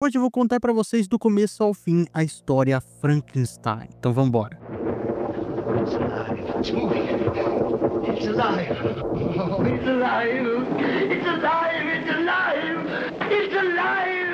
Hoje eu vou contar pra vocês do começo ao fim a história Frankenstein. Então vambora. It's alive. It's moving. It's alive. Oh, it's alive. It's alive. It's alive. It's alive.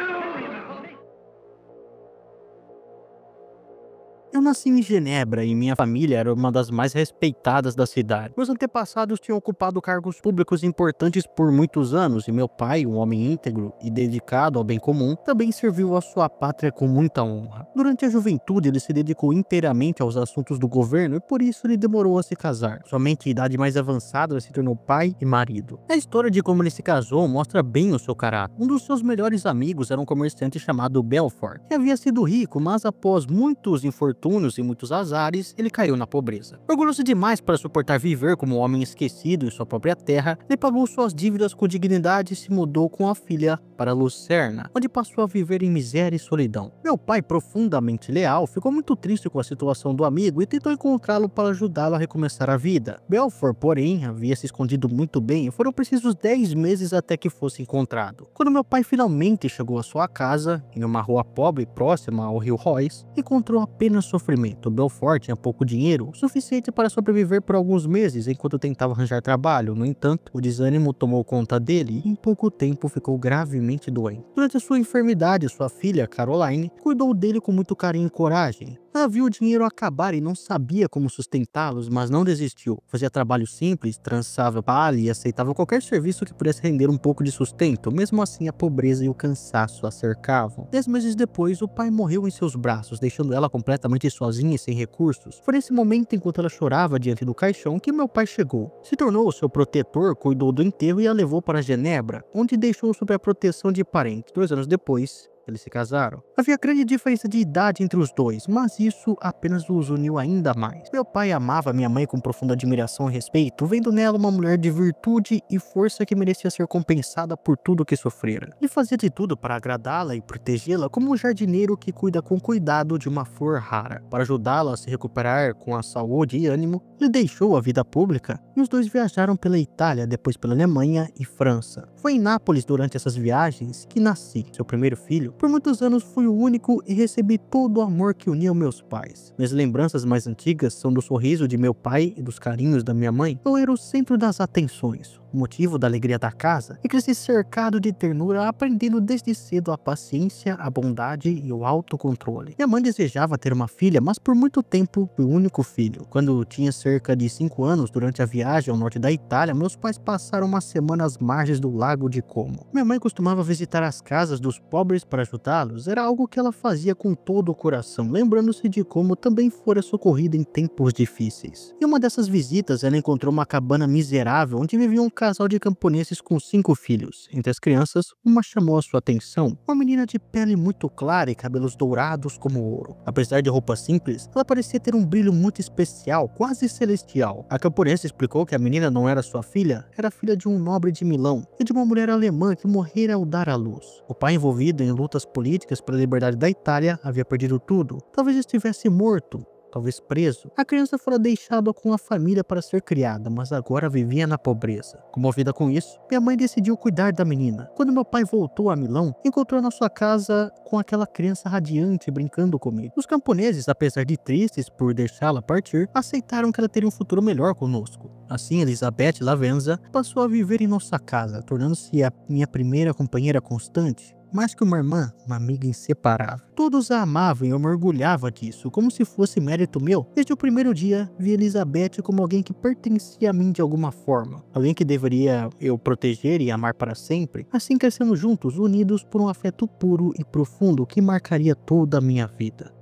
Eu nasci em Genebra e minha família era uma das mais respeitadas da cidade. Meus antepassados tinham ocupado cargos públicos importantes por muitos anos e meu pai, um homem íntegro e dedicado ao bem comum, também serviu a sua pátria com muita honra. Durante a juventude ele se dedicou inteiramente aos assuntos do governo e por isso ele demorou a se casar. Somente em idade mais avançada ele se tornou pai e marido. A história de como ele se casou mostra bem o seu caráter. Um dos seus melhores amigos era um comerciante chamado Belfort, que havia sido rico, mas após muitos infortúnios e muitos azares, ele caiu na pobreza. Orgulhoso demais para suportar viver como um homem esquecido em sua própria terra, ele pagou suas dívidas com dignidade e se mudou com a filha para Lucerna, onde passou a viver em miséria e solidão. Meu pai, profundamente leal, ficou muito triste com a situação do amigo e tentou encontrá-lo para ajudá-lo a recomeçar a vida. Belfort, porém, havia se escondido muito bem e foram precisos 10 meses até que fosse encontrado. Quando meu pai finalmente chegou à sua casa, em uma rua pobre próxima ao rio Royce, encontrou apenas sofrimento. Belfort tinha pouco dinheiro, o suficiente para sobreviver por alguns meses enquanto tentava arranjar trabalho. No entanto, o desânimo tomou conta dele e em pouco tempo ficou gravemente doente. Durante a sua enfermidade, sua filha, Caroline, cuidou dele com muito carinho e coragem. Ela viu o dinheiro acabar e não sabia como sustentá-los, mas não desistiu. Fazia trabalho simples, trançava palha e aceitava qualquer serviço que pudesse render um pouco de sustento. Mesmo assim, a pobreza e o cansaço a cercavam. 10 meses depois, o pai morreu em seus braços, deixando ela completamente sozinha e sem recursos. Foi nesse momento, enquanto ela chorava diante do caixão, que meu pai chegou. Se tornou o seu protetor, cuidou do enterro e a levou para Genebra, onde deixou sob a proteção de parentes. 2 anos depois, eles se casaram. Havia grande diferença de idade entre os dois, mas isso apenas os uniu ainda mais. Meu pai amava minha mãe com profunda admiração e respeito, vendo nela uma mulher de virtude e força que merecia ser compensada por tudo o que sofrera. Ele fazia de tudo para agradá-la e protegê-la, como um jardineiro que cuida com cuidado de uma flor rara. Para ajudá-la a se recuperar com a saúde e ânimo, ele deixou a vida pública e os dois viajaram pela Itália, depois pela Alemanha e França. Foi em Nápoles durante essas viagens que nasci, seu primeiro filho. Por muitos anos fui o único e recebi todo o amor que unia meus pais. Minhas lembranças mais antigas são do sorriso de meu pai e dos carinhos da minha mãe. Eu era o centro das atenções, o motivo da alegria da casa, e cresci cercado de ternura, aprendendo desde cedo a paciência, a bondade e o autocontrole. Minha mãe desejava ter uma filha, mas por muito tempo fui o único filho. Quando tinha cerca de 5 anos, durante a viagem ao norte da Itália, meus pais passaram uma semana às margens do lago de Como. Minha mãe costumava visitar as casas dos pobres para ajudá-los, era algo que ela fazia com todo o coração, lembrando-se de como também fora socorrida em tempos difíceis. Em uma dessas visitas, ela encontrou uma cabana miserável onde vivia um casal de camponeses com 5 filhos. Entre as crianças, uma chamou a sua atenção, uma menina de pele muito clara e cabelos dourados como ouro. Apesar de roupa simples, ela parecia ter um brilho muito especial, quase celestial. A camponesa explicou que a menina não era sua filha, era filha de um nobre de Milão e de uma mulher alemã que morrera ao dar à luz. O pai, envolvido em lutas políticas pela liberdade da Itália, havia perdido tudo. Talvez estivesse morto, talvez preso. A criança fora deixada com a família para ser criada, mas agora vivia na pobreza. Comovida com isso, minha mãe decidiu cuidar da menina. Quando meu pai voltou a Milão, encontrou na sua casa com aquela criança radiante brincando comigo. Os camponeses, apesar de tristes por deixá-la partir, aceitaram que ela teria um futuro melhor conosco. Assim, Elizabeth Lavenza passou a viver em nossa casa, tornando-se a minha primeira companheira constante. Mais que uma irmã, uma amiga inseparável. Todos a amavam e eu me orgulhava disso, como se fosse mérito meu. Desde o primeiro dia, vi Elizabeth como alguém que pertencia a mim de alguma forma. Alguém que deveria eu proteger e amar para sempre. Assim crescemos juntos, unidos por um afeto puro e profundo que marcaria toda a minha vida.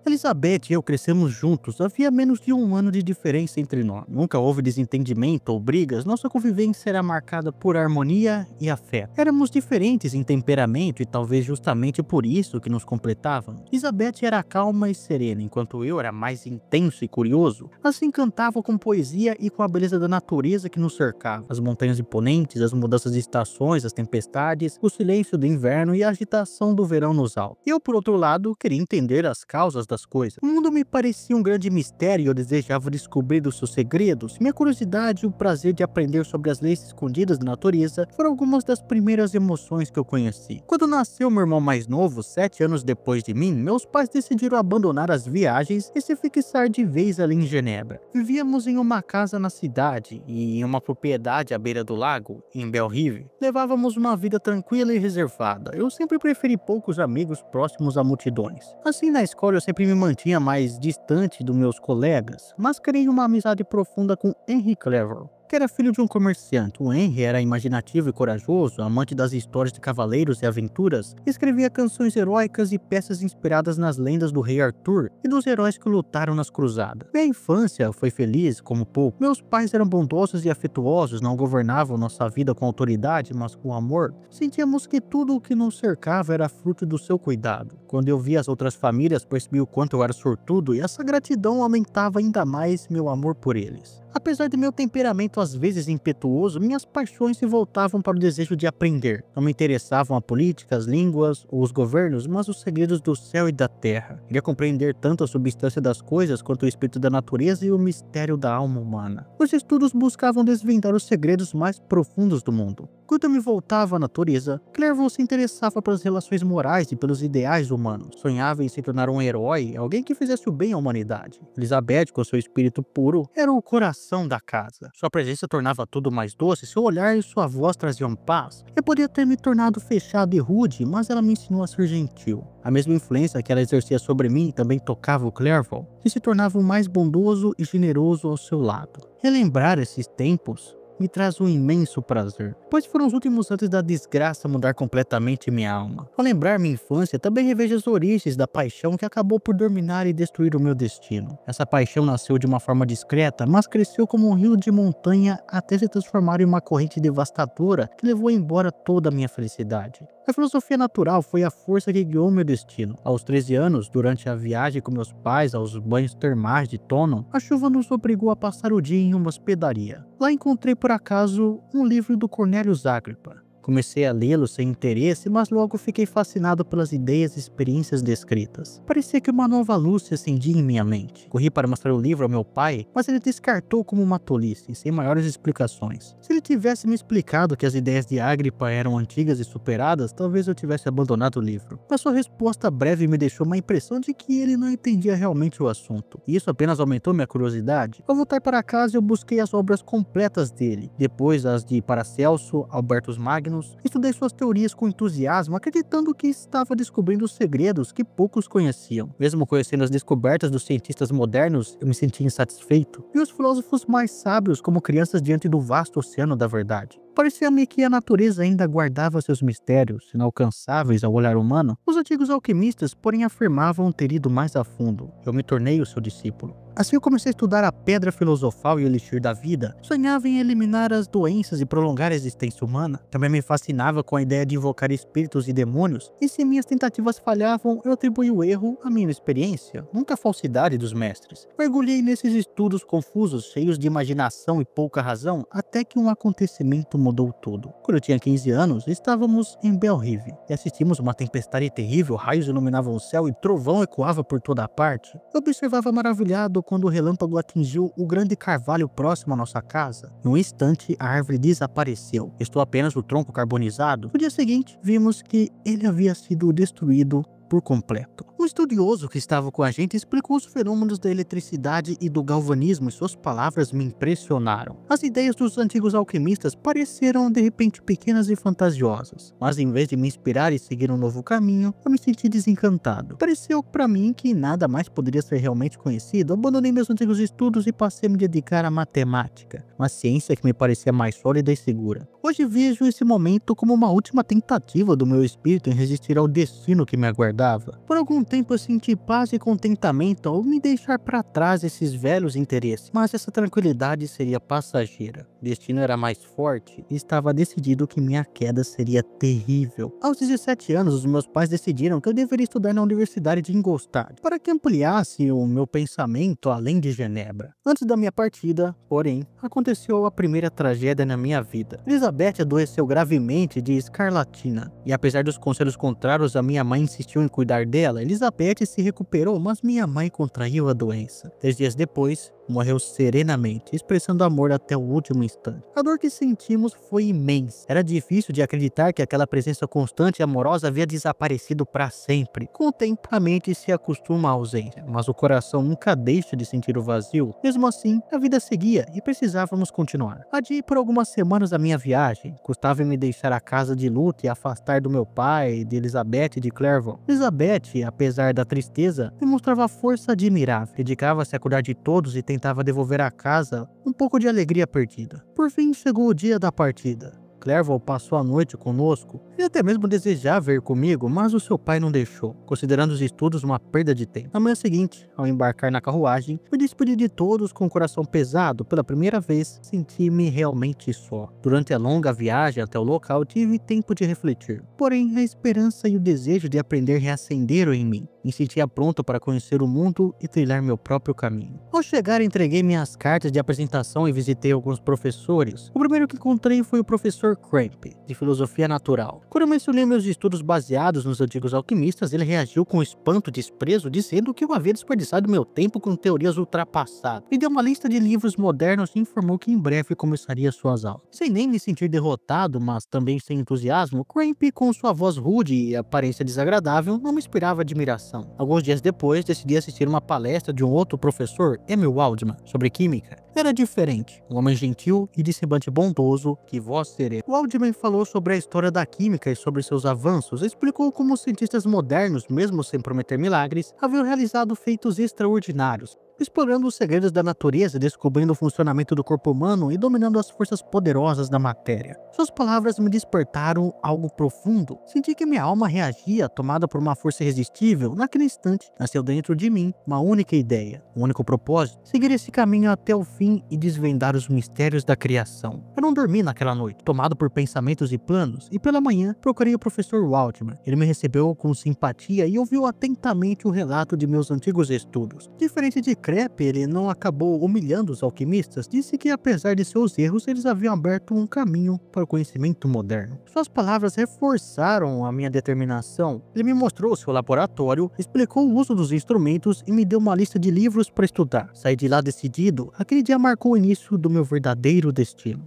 Elizabeth e eu crescemos juntos, havia menos de 1 ano de diferença entre nós. Nunca houve desentendimento ou brigas, nossa convivência era marcada por harmonia e afeto. Éramos diferentes em temperamento e talvez justamente por isso que nos completávamos. Elizabeth era calma e serena, enquanto eu era mais intenso e curioso. Ela se encantava com poesia e com a beleza da natureza que nos cercava. As montanhas imponentes, as mudanças de estações, as tempestades, o silêncio do inverno e a agitação do verão nos altos. Eu, por outro lado, queria entender as causas das das coisas. O mundo me parecia um grande mistério e eu desejava descobrir os seus segredos. Minha curiosidade e o prazer de aprender sobre as leis escondidas da natureza foram algumas das primeiras emoções que eu conheci. Quando nasceu meu irmão mais novo, 7 anos depois de mim, meus pais decidiram abandonar as viagens e se fixar de vez ali em Genebra. Vivíamos em uma casa na cidade e em uma propriedade à beira do lago, em Belle-Rive. Levávamos uma vida tranquila e reservada. Eu sempre preferi poucos amigos próximos a multidões. Assim, na escola eu sempre me mantinha mais distante dos meus colegas, mas criei uma amizade profunda com Henry Clerval, que era filho de um comerciante. O Henry era imaginativo e corajoso, amante das histórias de cavaleiros e aventuras, e escrevia canções heróicas e peças inspiradas nas lendas do rei Arthur e dos heróis que lutaram nas cruzadas. Minha infância foi feliz, como pouco. Meus pais eram bondosos e afetuosos, não governavam nossa vida com autoridade, mas com amor. Sentíamos que tudo o que nos cercava era fruto do seu cuidado. Quando eu via as outras famílias, percebi o quanto eu era sortudo, e essa gratidão aumentava ainda mais meu amor por eles. Apesar de meu temperamento às vezes impetuoso, minhas paixões se voltavam para o desejo de aprender. Não me interessavam a política, as línguas ou os governos, mas os segredos do céu e da terra. Queria compreender tanto a substância das coisas quanto o espírito da natureza e o mistério da alma humana. Os estudos buscavam desvendar os segredos mais profundos do mundo. Quando eu me voltava à natureza, Clerval se interessava pelas relações morais e pelos ideais humanos. Sonhava em se tornar um herói, alguém que fizesse o bem à humanidade. Elizabeth, com seu espírito puro, era o coração da casa. Sua presença tornava tudo mais doce, seu olhar e sua voz traziam paz. Eu podia ter me tornado fechado e rude, mas ela me ensinou a ser gentil. A mesma influência que ela exercia sobre mim também tocava o Clerval, que se tornava mais bondoso e generoso ao seu lado. Relembrar esses tempos me traz um imenso prazer, pois foram os últimos antes da desgraça mudar completamente minha alma. Ao lembrar minha infância, também revejo as origens da paixão que acabou por dominar e destruir o meu destino. Essa paixão nasceu de uma forma discreta, mas cresceu como um rio de montanha até se transformar em uma corrente devastadora que levou embora toda a minha felicidade. A filosofia natural foi a força que guiou meu destino. Aos 13 anos, durante a viagem com meus pais aos banhos termais de Tonon, a chuva nos obrigou a passar o dia em uma hospedaria. Lá encontrei por acaso um livro do Cornelius Agrippa. Comecei a lê-lo sem interesse, mas logo fiquei fascinado pelas ideias e experiências descritas. Parecia que uma nova luz se acendia em minha mente. Corri para mostrar o livro ao meu pai, mas ele descartou como uma tolice, sem maiores explicações. Se ele tivesse me explicado que as ideias de Agrippa eram antigas e superadas, talvez eu tivesse abandonado o livro. Mas sua resposta breve me deixou uma impressão de que ele não entendia realmente o assunto. E isso apenas aumentou minha curiosidade. Ao voltar para casa, eu busquei as obras completas dele, depois as de Paracelso, Albertus Magnus. Estudei suas teorias com entusiasmo, acreditando que estava descobrindo segredos que poucos conheciam. Mesmo conhecendo as descobertas dos cientistas modernos, eu me sentia insatisfeito. Vi os filósofos mais sábios como crianças diante do vasto oceano da verdade. Parecia-me que a natureza ainda guardava seus mistérios, inalcançáveis ao olhar humano. Os antigos alquimistas, porém, afirmavam ter ido mais a fundo. Eu me tornei o seu discípulo. Assim eu comecei a estudar a pedra filosofal e o elixir da vida. Sonhava em eliminar as doenças e prolongar a existência humana. Também me fascinava com a ideia de invocar espíritos e demônios. E se minhas tentativas falhavam, eu atribuí o erro à minha inexperiência, nunca à falsidade dos mestres. Mergulhei nesses estudos confusos, cheios de imaginação e pouca razão, até que um acontecimento mudou tudo. Quando eu tinha 15 anos, estávamos em Belle-Rive e assistimos uma tempestade terrível, raios iluminavam o céu e trovão ecoava por toda a parte. Eu observava maravilhado quando o relâmpago atingiu o grande carvalho próximo à nossa casa. Em um instante, a árvore desapareceu. Restou apenas o tronco carbonizado. No dia seguinte, vimos que ele havia sido destruído por completo. Um estudioso que estava com a gente explicou os fenômenos da eletricidade e do galvanismo e suas palavras me impressionaram. As ideias dos antigos alquimistas pareceram de repente pequenas e fantasiosas, mas em vez de me inspirar e seguir um novo caminho, eu me senti desencantado. Pareceu para mim que nada mais poderia ser realmente conhecido. Abandonei meus antigos estudos e passei a me dedicar à matemática, uma ciência que me parecia mais sólida e segura. Hoje vejo esse momento como uma última tentativa do meu espírito em resistir ao destino que me aguardava. Por algum tempo eu senti paz e contentamento ao me deixar para trás esses velhos interesses, mas essa tranquilidade seria passageira. O destino era mais forte e estava decidido que minha queda seria terrível. Aos 17 anos, os meus pais decidiram que eu deveria estudar na Universidade de Ingolstadt, para que ampliasse o meu pensamento além de Genebra. Antes da minha partida, porém, aconteceu a primeira tragédia na minha vida. Elizabeth Elizabeth adoeceu gravemente de escarlatina, e apesar dos conselhos contrários, a minha mãe insistiu em cuidar dela. Elizabeth se recuperou, mas minha mãe contraiu a doença. 3 dias depois, morreu serenamente, expressando amor até o último instante. A dor que sentimos foi imensa. Era difícil de acreditar que aquela presença constante e amorosa havia desaparecido para sempre. Com o tempo, a mente se acostuma à ausência, mas o coração nunca deixa de sentir o vazio. Mesmo assim, a vida seguia e precisávamos continuar. Adiei por algumas semanas a minha viagem. Custava me deixar a casa de luto e afastar do meu pai, de Elizabeth e de Clerval. Elizabeth, apesar da tristeza, demonstrava força admirável. Dedicava-se a cuidar de todos e tentava devolver à casa um pouco de alegria perdida. Por fim, chegou o dia da partida. Clerval passou a noite conosco e até mesmo desejava ir comigo, mas o seu pai não deixou, considerando os estudos uma perda de tempo. Na manhã seguinte, ao embarcar na carruagem, me despedi de todos com o coração pesado. Pela primeira vez, senti-me realmente só. Durante a longa viagem até o local, tive tempo de refletir. Porém, a esperança e o desejo de aprender reacenderam em mim. Me sentia pronto para conhecer o mundo e trilhar meu próprio caminho. Ao chegar, entreguei minhas cartas de apresentação e visitei alguns professores. O primeiro que encontrei foi o professor Cramp, de filosofia natural. Quando eu mencionei meus estudos baseados nos antigos alquimistas, ele reagiu com espanto e desprezo, dizendo que eu havia desperdiçado meu tempo com teorias ultrapassadas. Me deu uma lista de livros modernos e informou que em breve começaria suas aulas. Sem nem me sentir derrotado, mas também sem entusiasmo, Cramp, com sua voz rude e aparência desagradável, não me inspirava admiração. Alguns dias depois, decidi assistir uma palestra de um outro professor, Emil Waldman, sobre química. Era diferente, um homem gentil e de semblante bondoso, que voz serena. Waldman falou sobre a história da química e sobre seus avanços, explicou como os cientistas modernos, mesmo sem prometer milagres, haviam realizado feitos extraordinários, explorando os segredos da natureza, descobrindo o funcionamento do corpo humano e dominando as forças poderosas da matéria. Suas palavras me despertaram algo profundo. Senti que minha alma reagia, tomada por uma força irresistível. Naquele instante, nasceu dentro de mim uma única ideia, um único propósito: seguir esse caminho até o fim e desvendar os mistérios da criação. Eu não dormi naquela noite, tomado por pensamentos e planos, e pela manhã procurei o professor Waldman. Ele me recebeu com simpatia e ouviu atentamente o relato de meus antigos estudos. Diferente de Cramp, ele não acabou humilhando os alquimistas, disse que apesar de seus erros, eles haviam aberto um caminho para o conhecimento moderno. Suas palavras reforçaram a minha determinação. Ele me mostrou seu laboratório, explicou o uso dos instrumentos e me deu uma lista de livros para estudar. Saí de lá decidido. Aquele dia marcou o início do meu verdadeiro destino.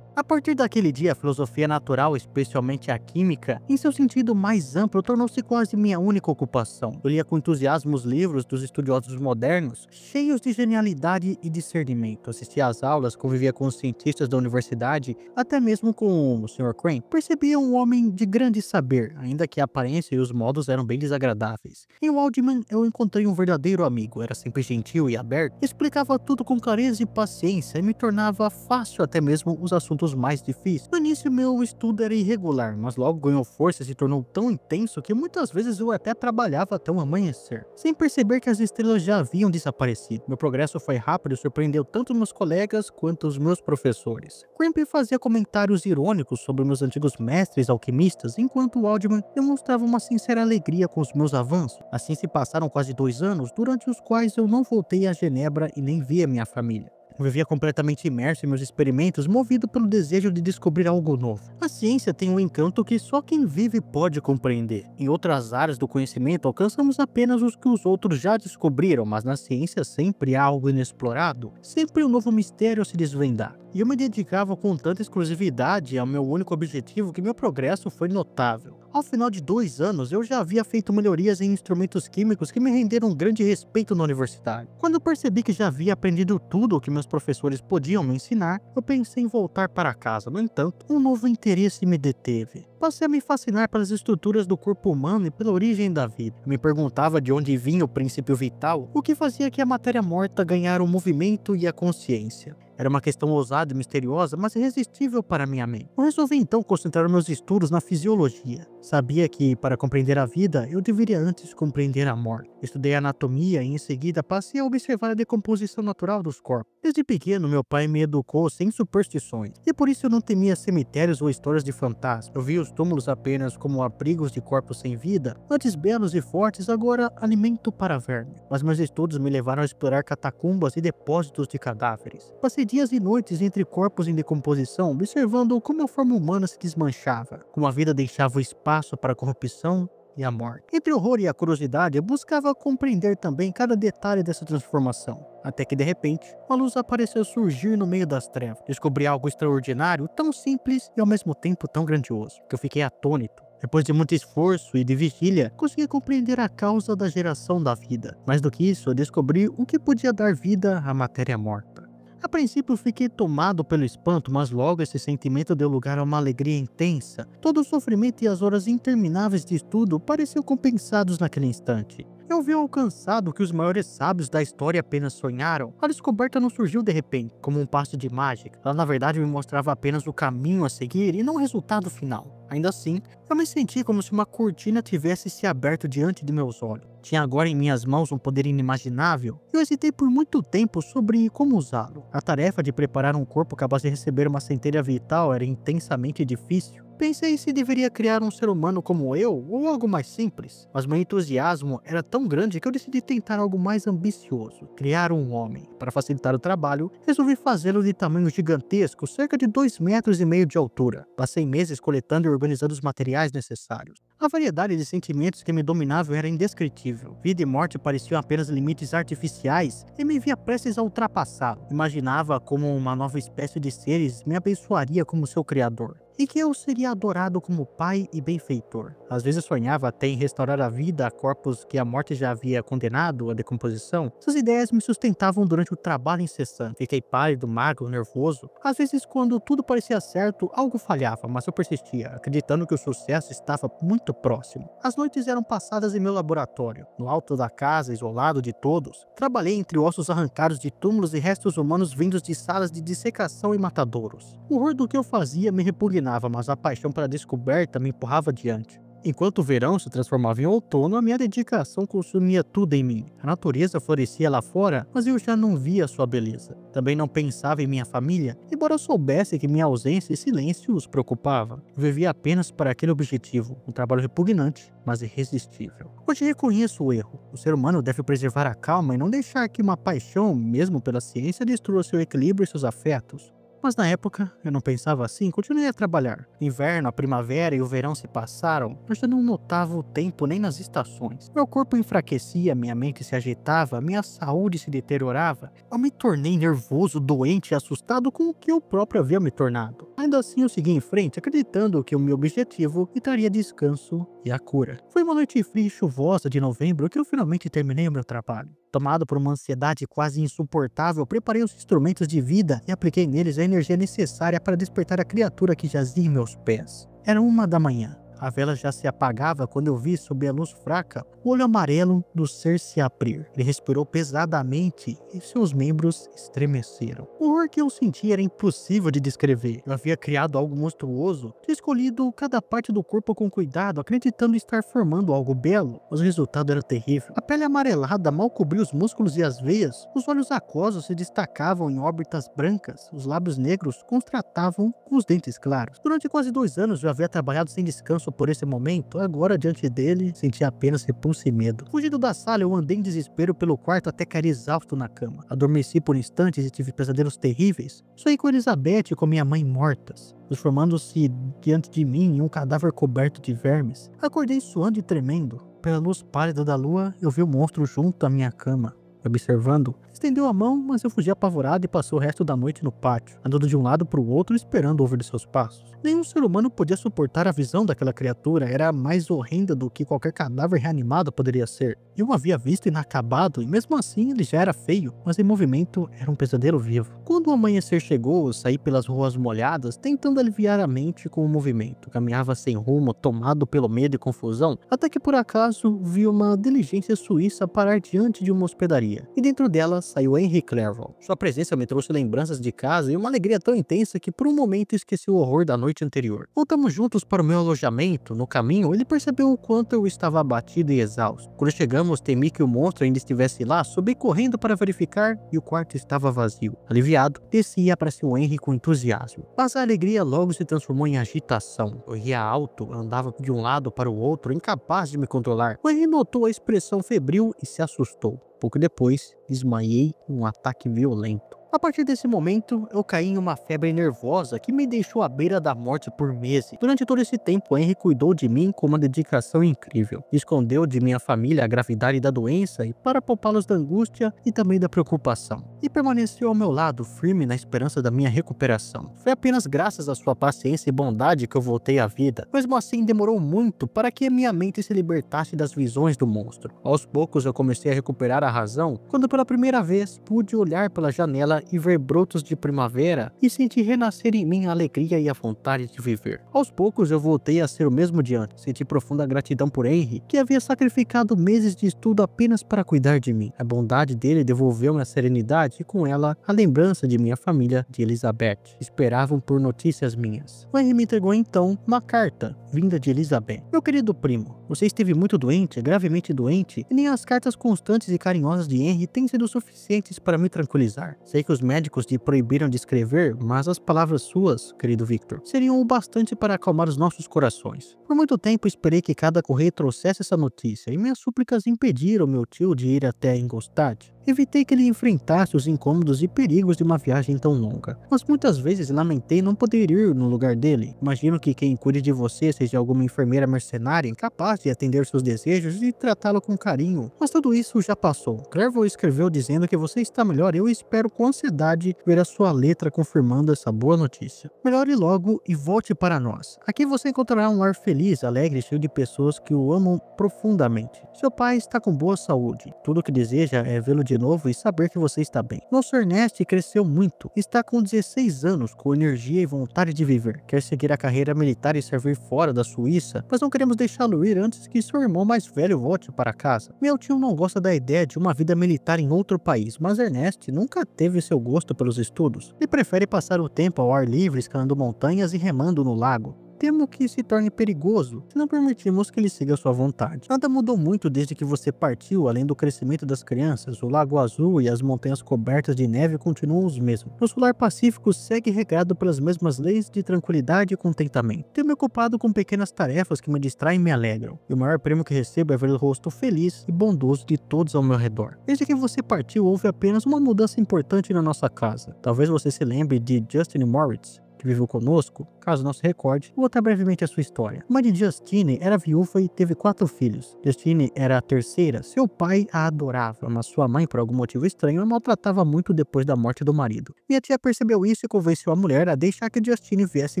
A partir daquele dia, a filosofia natural, especialmente a química, em seu sentido mais amplo, tornou-se quase minha única ocupação. Eu lia com entusiasmo os livros dos estudiosos modernos, cheios de genialidade e discernimento. Assistia às aulas, convivia com os cientistas da universidade, até mesmo com o Sr. Crane. Percebia um homem de grande saber, ainda que a aparência e os modos eram bem desagradáveis. Em Waldman, eu encontrei um verdadeiro amigo. Era sempre gentil e aberto, explicava tudo com clareza e paciência e me tornava fácil até mesmo os assuntos mais difíceis. No início, meu estudo era irregular, mas logo ganhou força e se tornou tão intenso que muitas vezes eu até trabalhava até o amanhecer, sem perceber que as estrelas já haviam desaparecido. Meu progresso foi rápido e surpreendeu tanto meus colegas quanto os meus professores. Cramp fazia comentários irônicos sobre meus antigos mestres alquimistas, enquanto Waldman demonstrava uma sincera alegria com os meus avanços. Assim se passaram quase 2 anos, durante os quais eu não voltei a Genebra e nem vi a minha família. Eu vivia completamente imerso em meus experimentos, movido pelo desejo de descobrir algo novo. A ciência tem um encanto que só quem vive pode compreender. Em outras áreas do conhecimento, alcançamos apenas os que os outros já descobriram, mas na ciência sempre há algo inexplorado, sempre um novo mistério a se desvendar. E eu me dedicava com tanta exclusividade ao meu único objetivo que meu progresso foi notável. Ao final de 2 anos, eu já havia feito melhorias em instrumentos químicos que me renderam um grande respeito na universidade. Quando eu percebi que já havia aprendido tudo o que meus professores podiam me ensinar, eu pensei em voltar para casa. No entanto, um novo interesse me deteve. Passei a me fascinar pelas estruturas do corpo humano e pela origem da vida. Eu me perguntava de onde vinha o princípio vital, o que fazia que a matéria morta ganhara o movimento e a consciência. Era uma questão ousada e misteriosa, mas irresistível para minha mente. Eu resolvi então concentrar meus estudos na fisiologia. Sabia que, para compreender a vida, eu deveria antes compreender a morte. Estudei anatomia e em seguida passei a observar a decomposição natural dos corpos. Desde pequeno, meu pai me educou sem superstições, e por isso eu não temia cemitérios ou histórias de fantasmas. Eu via os túmulos apenas como abrigos de corpos sem vida, antes belos e fortes, agora alimento para verme. Mas meus estudos me levaram a explorar catacumbas e depósitos de cadáveres. Passei dias e noites entre corpos em decomposição, observando como a forma humana se desmanchava, como a vida deixava espaço para a corrupção e a morte. Entre o horror e a curiosidade, eu buscava compreender também cada detalhe dessa transformação, até que de repente, uma luz apareceu surgir no meio das trevas. Descobri algo extraordinário, tão simples e ao mesmo tempo tão grandioso, que eu fiquei atônito. Depois de muito esforço e de vigília, consegui compreender a causa da geração da vida. Mais do que isso, eu descobri o que podia dar vida à matéria morta. A princípio fiquei tomado pelo espanto, mas logo esse sentimento deu lugar a uma alegria intensa. Todo o sofrimento e as horas intermináveis de estudo pareciam compensados naquele instante. Eu havia alcançado o que os maiores sábios da história apenas sonharam. A descoberta não surgiu de repente, como um passe de mágica. Ela na verdade me mostrava apenas o caminho a seguir e não o resultado final. Ainda assim, eu me senti como se uma cortina tivesse se aberto diante de meus olhos. Tinha agora em minhas mãos um poder inimaginável. Eu hesitei por muito tempo sobre como usá-lo. A tarefa de preparar um corpo capaz de receber uma centelha vital era intensamente difícil. Pensei se deveria criar um ser humano como eu, ou algo mais simples. Mas meu entusiasmo era tão grande que eu decidi tentar algo mais ambicioso, criar um homem. Para facilitar o trabalho, resolvi fazê-lo de tamanho gigantesco, cerca de 2,5 metros de altura. Passei meses coletando e organizando os materiais necessários. A variedade de sentimentos que me dominavam era indescritível. Vida e morte pareciam apenas limites artificiais e me via prestes a ultrapassá-lo. Imaginava como uma nova espécie de seres me abençoaria como seu criador, e que eu seria adorado como pai e benfeitor. Às vezes sonhava até em restaurar a vida a corpos que a morte já havia condenado à decomposição. Essas ideias me sustentavam durante o trabalho incessante. Fiquei pálido, magro, nervoso. Às vezes, quando tudo parecia certo, algo falhava, mas eu persistia, acreditando que o sucesso estava muito próximo. As noites eram passadas em meu laboratório, no alto da casa, isolado de todos. Trabalhei entre ossos arrancados de túmulos e restos humanos vindos de salas de dissecação e matadouros. O horror do que eu fazia me repugnava, mas a paixão pela descoberta me empurrava adiante. Enquanto o verão se transformava em outono, a minha dedicação consumia tudo em mim. A natureza florescia lá fora, mas eu já não via sua beleza. Também não pensava em minha família, embora eu soubesse que minha ausência e silêncio os preocupava. Eu vivia apenas para aquele objetivo, um trabalho repugnante, mas irresistível. Hoje reconheço o erro. O ser humano deve preservar a calma e não deixar que uma paixão, mesmo pela ciência, destrua seu equilíbrio e seus afetos. Mas na época, eu não pensava assim, continuei a trabalhar. O inverno, a primavera e o verão se passaram, eu já não notava o tempo nem nas estações. Meu corpo enfraquecia, minha mente se agitava, minha saúde se deteriorava. Eu me tornei nervoso, doente e assustado com o que eu próprio havia me tornado. Ainda assim, eu segui em frente, acreditando que o meu objetivo me traria descanso e a cura. Foi uma noite fria e chuvosa de novembro que eu finalmente terminei o meu trabalho. Tomado por uma ansiedade quase insuportável, preparei os instrumentos de vida e apliquei neles a energia necessária para despertar a criatura que jazia em meus pés. Era 1 da manhã. A vela já se apagava quando eu vi, sob a luz fraca, o olho amarelo do ser se abrir. Ele respirou pesadamente e seus membros estremeceram. O horror que eu senti era impossível de descrever. Eu havia criado algo monstruoso, tinha escolhido cada parte do corpo com cuidado, acreditando estar formando algo belo, mas o resultado era terrível. A pele amarelada mal cobria os músculos e as veias, os olhos aquosos se destacavam em órbitas brancas, os lábios negros contrastavam com os dentes claros. Durante quase 2 anos eu havia trabalhado sem descanso por esse momento, agora diante dele, sentia apenas repulsa e medo. Fugindo da sala, eu andei em desespero pelo quarto até cair exausto na cama. Adormeci por instantes e tive pesadelos terríveis. Sonhei com Elizabeth e com minha mãe mortas, transformando-se diante de mim em um cadáver coberto de vermes. Acordei suando e tremendo. Pela luz pálida da lua, eu vi o monstro junto à minha cama. Observando, estendeu a mão, mas eu fugi apavorado e passou o resto da noite no pátio, andando de um lado para o outro esperando ouvir seus passos. Nenhum ser humano podia suportar a visão daquela criatura, era mais horrenda do que qualquer cadáver reanimado poderia ser. Eu o havia visto inacabado e mesmo assim ele já era feio, mas em movimento era um pesadelo vivo. Quando o amanhecer chegou, eu saí pelas ruas molhadas, tentando aliviar a mente com o movimento. Caminhava sem rumo, tomado pelo medo e confusão, até que por acaso vi uma diligência suíça parar diante de uma hospedaria, e dentro dela saiu Henry Clerval. Sua presença me trouxe lembranças de casa e uma alegria tão intensa que por um momento esqueci o horror da noite anterior. Voltamos juntos para o meu alojamento. No caminho, ele percebeu o quanto eu estava abatido e exausto. Quando chegamos, temi que o monstro ainda estivesse lá, subi correndo para verificar e o quarto estava vazio. Aliviado, desci e abracei o Henry com entusiasmo. Mas a alegria logo se transformou em agitação. Eu ria alto, andava de um lado para o outro, incapaz de me controlar. O Henry notou a expressão febril e se assustou. Pouco depois, desmaiei em um ataque violento. A partir desse momento, eu caí em uma febre nervosa que me deixou à beira da morte por meses. Durante todo esse tempo, Henry cuidou de mim com uma dedicação incrível. Escondeu de minha família a gravidade da doença e para poupá-los da angústia e também da preocupação. E permaneceu ao meu lado, firme na esperança da minha recuperação. Foi apenas graças à sua paciência e bondade que eu voltei à vida. Mesmo assim, demorou muito para que a minha mente se libertasse das visões do monstro. Aos poucos, eu comecei a recuperar a razão, quando pela primeira vez pude olhar pela janela e ver brotos de primavera e senti renascer em mim a alegria e a vontade de viver. Aos poucos, eu voltei a ser o mesmo de antes. Senti profunda gratidão por Henry, que havia sacrificado meses de estudo apenas para cuidar de mim. A bondade dele devolveu-me a serenidade e com ela a lembrança de minha família de Elizabeth. Esperavam por notícias minhas. O Henry me entregou então uma carta vinda de Elizabeth. Meu querido primo, você esteve muito doente, gravemente doente, e nem as cartas constantes e carinhosas de Henry têm sido suficientes para me tranquilizar. Sei que os médicos te proibiram de escrever, mas as palavras suas, querido Victor, seriam o bastante para acalmar os nossos corações. Por muito tempo esperei que cada correio trouxesse essa notícia, e minhas súplicas impediram meu tio de ir até Ingolstadt. Evitei que ele enfrentasse os incômodos e perigos de uma viagem tão longa, mas muitas vezes lamentei não poder ir no lugar dele. Imagino que quem cuide de você seja alguma enfermeira mercenária incapaz de atender seus desejos e tratá-lo com carinho. Mas tudo isso já passou. Clerval escreveu dizendo que você está melhor. Eu espero com ansiedade ver a sua letra confirmando essa boa notícia. Melhore logo e volte para nós. Aqui você encontrará um lar feliz, alegre, cheio de pessoas que o amam profundamente. Seu pai está com boa saúde. Tudo o que deseja é vê-lo de novo e saber que você está bem. Nosso Ernest cresceu muito. Está com 16 anos, com energia e vontade de viver. Quer seguir a carreira militar e servir fora da Suíça, mas não queremos deixá-lo ir antes que seu irmão mais velho volte para casa. Meu tio não gosta da ideia de uma vida militar em outro país, mas Ernest nunca teve seu gosto pelos estudos. Ele prefere passar o tempo ao ar livre, escalando montanhas e remando no lago. Temo que se torne perigoso se não permitirmos que ele siga sua vontade. Nada mudou muito desde que você partiu, além do crescimento das crianças. O Lago Azul e as montanhas cobertas de neve continuam os mesmos. Nosso lar pacífico segue regado pelas mesmas leis de tranquilidade e contentamento. Tenho me ocupado com pequenas tarefas que me distraem e me alegram. E o maior prêmio que recebo é ver o rosto feliz e bondoso de todos ao meu redor. Desde que você partiu, houve apenas uma mudança importante na nossa casa. Talvez você se lembre de Justin Moritz, que viveu conosco. Caso não se recorde, vou contar brevemente a sua história. A mãe de Justine era viúva e teve 4 filhos. Justine era a terceira. Seu pai a adorava, mas sua mãe, por algum motivo estranho, a maltratava muito depois da morte do marido. Minha tia percebeu isso e convenceu a mulher a deixar que Justine viesse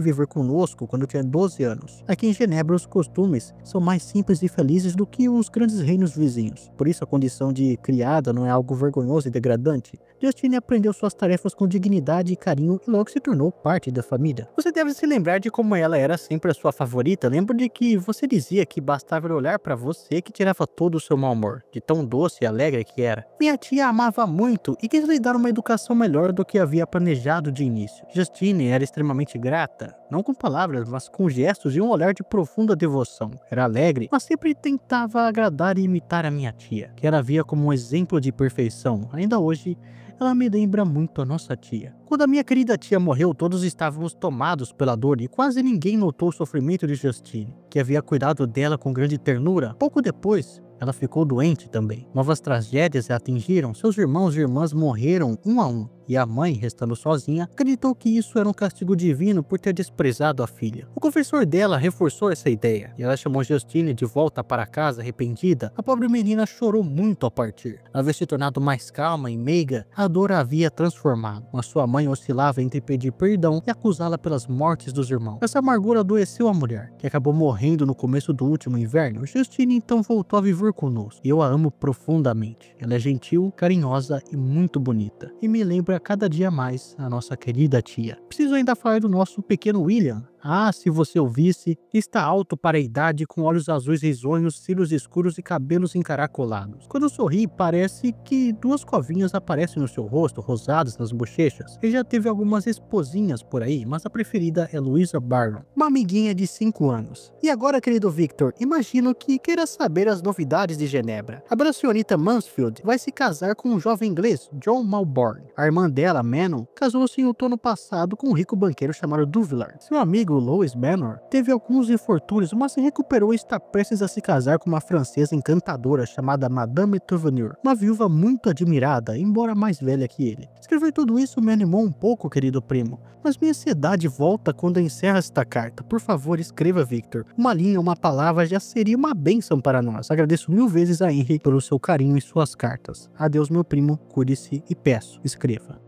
viver conosco quando tinha 12 anos. Aqui em Genebra, os costumes são mais simples e felizes do que os grandes reinos vizinhos. Por isso, a condição de criada não é algo vergonhoso e degradante. Justine aprendeu suas tarefas com dignidade e carinho e logo se tornou parte da família. Você deve se lembrar de como ela era sempre a sua favorita. Lembro de que você dizia que bastava olhar para você que tirava todo o seu mau humor, de tão doce e alegre que era. Minha tia a amava muito e quis lhe dar uma educação melhor do que havia planejado de início. Justine era extremamente grata, não com palavras, mas com gestos e um olhar de profunda devoção. Era alegre, mas sempre tentava agradar e imitar a minha tia, que ela via como um exemplo de perfeição. Ainda hoje, ela me lembra muito a nossa tia. Quando a minha querida tia morreu, todos estávamos tomados pela dor e quase ninguém notou o sofrimento de Justine, que havia cuidado dela com grande ternura. Pouco depois, ela ficou doente também. Novas tragédias a atingiram, seus irmãos e irmãs morreram um a um. E a mãe, restando sozinha, acreditou que isso era um castigo divino por ter desprezado a filha. O confessor dela reforçou essa ideia, e ela chamou Justine de volta para casa arrependida. A pobre menina chorou muito ao partir. Havia se tornado mais calma e meiga, a dor a havia transformado, mas sua mãe oscilava entre pedir perdão e acusá-la pelas mortes dos irmãos. Essa amargura adoeceu a mulher, que acabou morrendo no começo do último inverno. Justine então voltou a viver conosco, e eu a amo profundamente. Ela é gentil, carinhosa e muito bonita, e me lembra cada dia mais a nossa querida tia. Preciso ainda falar do nosso pequeno William. Ah, se você o visse, está alto para a idade, com olhos azuis risonhos, cílios escuros e cabelos encaracolados. Quando sorri, parece que 2 covinhas aparecem no seu rosto, rosadas nas bochechas. Ele já teve algumas esposinhas por aí, mas a preferida é Louisa Barron, uma amiguinha de 5 anos. E agora, querido Victor, imagino que queira saber as novidades de Genebra. A bela senhorita Mansfield vai se casar com um jovem inglês, John Malborn. A irmã irmã dela, Manon, casou-se em outono passado com um rico banqueiro chamado Duvillard. Seu amigo, Louis Benor, teve alguns infortúnios, mas se recuperou e está prestes a se casar com uma francesa encantadora chamada Madame Touvenir, uma viúva muito admirada, embora mais velha que ele. Escrever tudo isso me animou um pouco, querido primo, mas minha ansiedade volta quando encerra esta carta. Por favor, escreva, Victor. Uma linha, uma palavra já seria uma bênção para nós. Agradeço 1000 vezes a Henry pelo seu carinho e suas cartas. Adeus, meu primo, cuide-se e peço, escreva.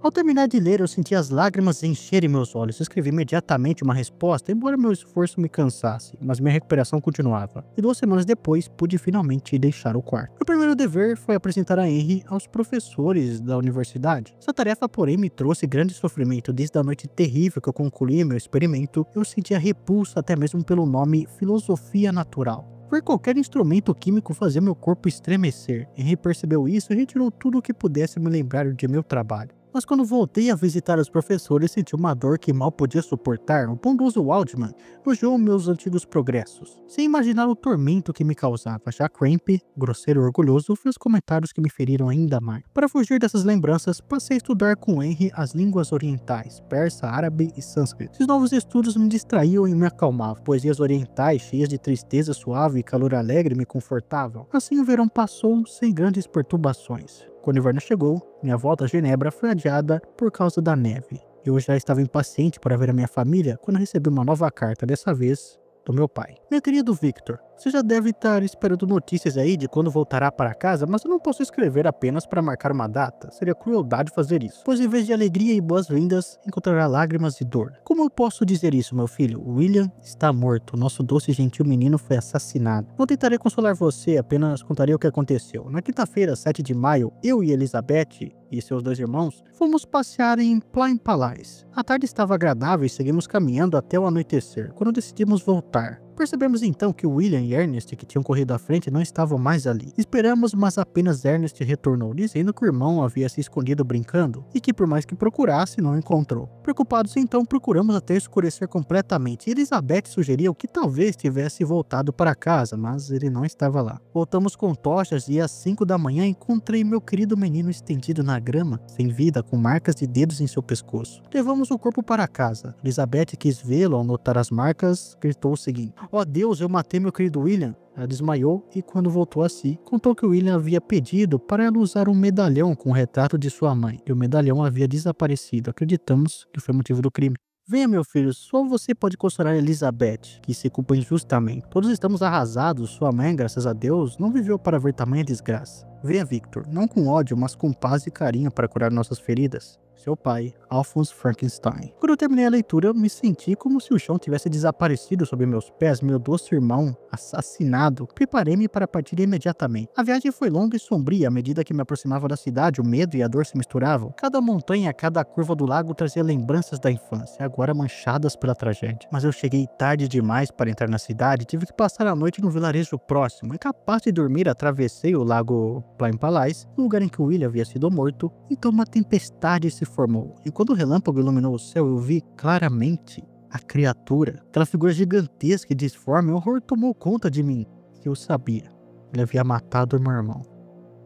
Ao terminar de ler, eu senti as lágrimas encherem meus olhos. Escrevi imediatamente uma resposta, embora meu esforço me cansasse, mas minha recuperação continuava. E 2 semanas depois, pude finalmente deixar o quarto. Meu primeiro dever foi apresentar a Henry aos professores da universidade. Essa tarefa, porém, me trouxe grande sofrimento. Desde a noite terrível que eu concluí meu experimento, eu sentia repulsa até mesmo pelo nome filosofia natural. Ver qualquer instrumento químico fazer meu corpo estremecer. Henry percebeu isso e retirou tudo o que pudesse me lembrar de meu trabalho. Mas quando voltei a visitar os professores, senti uma dor que mal podia suportar. O bondoso Waldman elogiou meus antigos progressos, sem imaginar o tormento que me causava. Já Cramp, grosseiro e orgulhoso, fez comentários que me feriram ainda mais. Para fugir dessas lembranças, passei a estudar com Henry as línguas orientais, persa, árabe e sânscrito. Esses novos estudos me distraíam e me acalmavam. Poesias orientais, cheias de tristeza suave e calor alegre, me confortavam. Assim o verão passou sem grandes perturbações. Quando o inverno chegou, minha volta a Genebra foi adiada por causa da neve. Eu já estava impaciente para ver a minha família quando recebi uma nova carta, dessa vez do meu pai. Meu querido Victor, você já deve estar esperando notícias aí de quando voltará para casa, mas eu não posso escrever apenas para marcar uma data. Seria crueldade fazer isso, pois em vez de alegria e boas-vindas, encontrará lágrimas e dor. Como eu posso dizer isso, meu filho? William está morto. Nosso doce e gentil menino foi assassinado. Não tentarei consolar você, apenas contarei o que aconteceu. Na quinta-feira, 7 de maio, eu e Elizabeth e seus 2 irmãos fomos passear em Plain Palace. A tarde estava agradável e seguimos caminhando até o anoitecer, quando decidimos voltar. Percebemos então que William e Ernest, que tinham corrido à frente, não estavam mais ali. Esperamos, mas apenas Ernest retornou, dizendo que o irmão havia se escondido brincando e que por mais que procurasse, não encontrou. Preocupados então, procuramos até escurecer completamente. Elizabeth sugeriu que talvez tivesse voltado para casa, mas ele não estava lá. Voltamos com tochas e às 5 da manhã encontrei meu querido menino estendido na grama, sem vida, com marcas de dedos em seu pescoço. Levamos o corpo para casa. Elizabeth quis vê-lo. Ao notar as marcas, gritou o seguinte: "Ó Deus, eu matei meu querido William." Ela desmaiou e, quando voltou a si, contou que William havia pedido para ela usar um medalhão com o retrato de sua mãe, e o medalhão havia desaparecido. Acreditamos que foi motivo do crime. Venha, meu filho, só você pode consolar Elizabeth, que se culpa injustamente. Todos estamos arrasados. Sua mãe, graças a Deus, não viveu para ver tamanha desgraça. Venha, Victor, não com ódio, mas com paz e carinho para curar nossas feridas. Seu pai, Alphonse Frankenstein. Quando eu terminei a leitura, eu me senti como se o chão tivesse desaparecido sob meus pés. Meu doce irmão, assassinado. Preparei-me para partir imediatamente. A viagem foi longa e sombria. À medida que me aproximava da cidade, o medo e a dor se misturavam. Cada montanha, cada curva do lago trazia lembranças da infância, agora manchadas pela tragédia. Mas eu cheguei tarde demais para entrar na cidade. Tive que passar a noite no vilarejo próximo. Incapaz de dormir, atravessei o lago Plain Palace, no lugar em que William havia sido morto. Então uma tempestade se formou, e quando o relâmpago iluminou o céu, eu vi claramente a criatura. Aquela figura gigantesca e disforme. O horror tomou conta de mim. Eu sabia. Ele havia matado o meu irmão.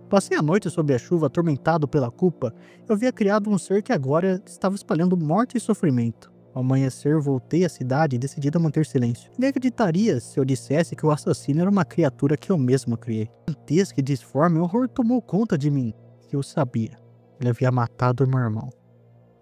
Passei a noite sob a chuva, atormentado pela culpa. Eu havia criado um ser que agora estava espalhando morte e sofrimento. Ao amanhecer, voltei à cidade, decidido a manter silêncio. Ninguém acreditaria se eu dissesse que o assassino era uma criatura que eu mesmo criei. Gigantesca e disforme, o horror tomou conta de mim. Eu sabia. Ele havia matado o meu irmão.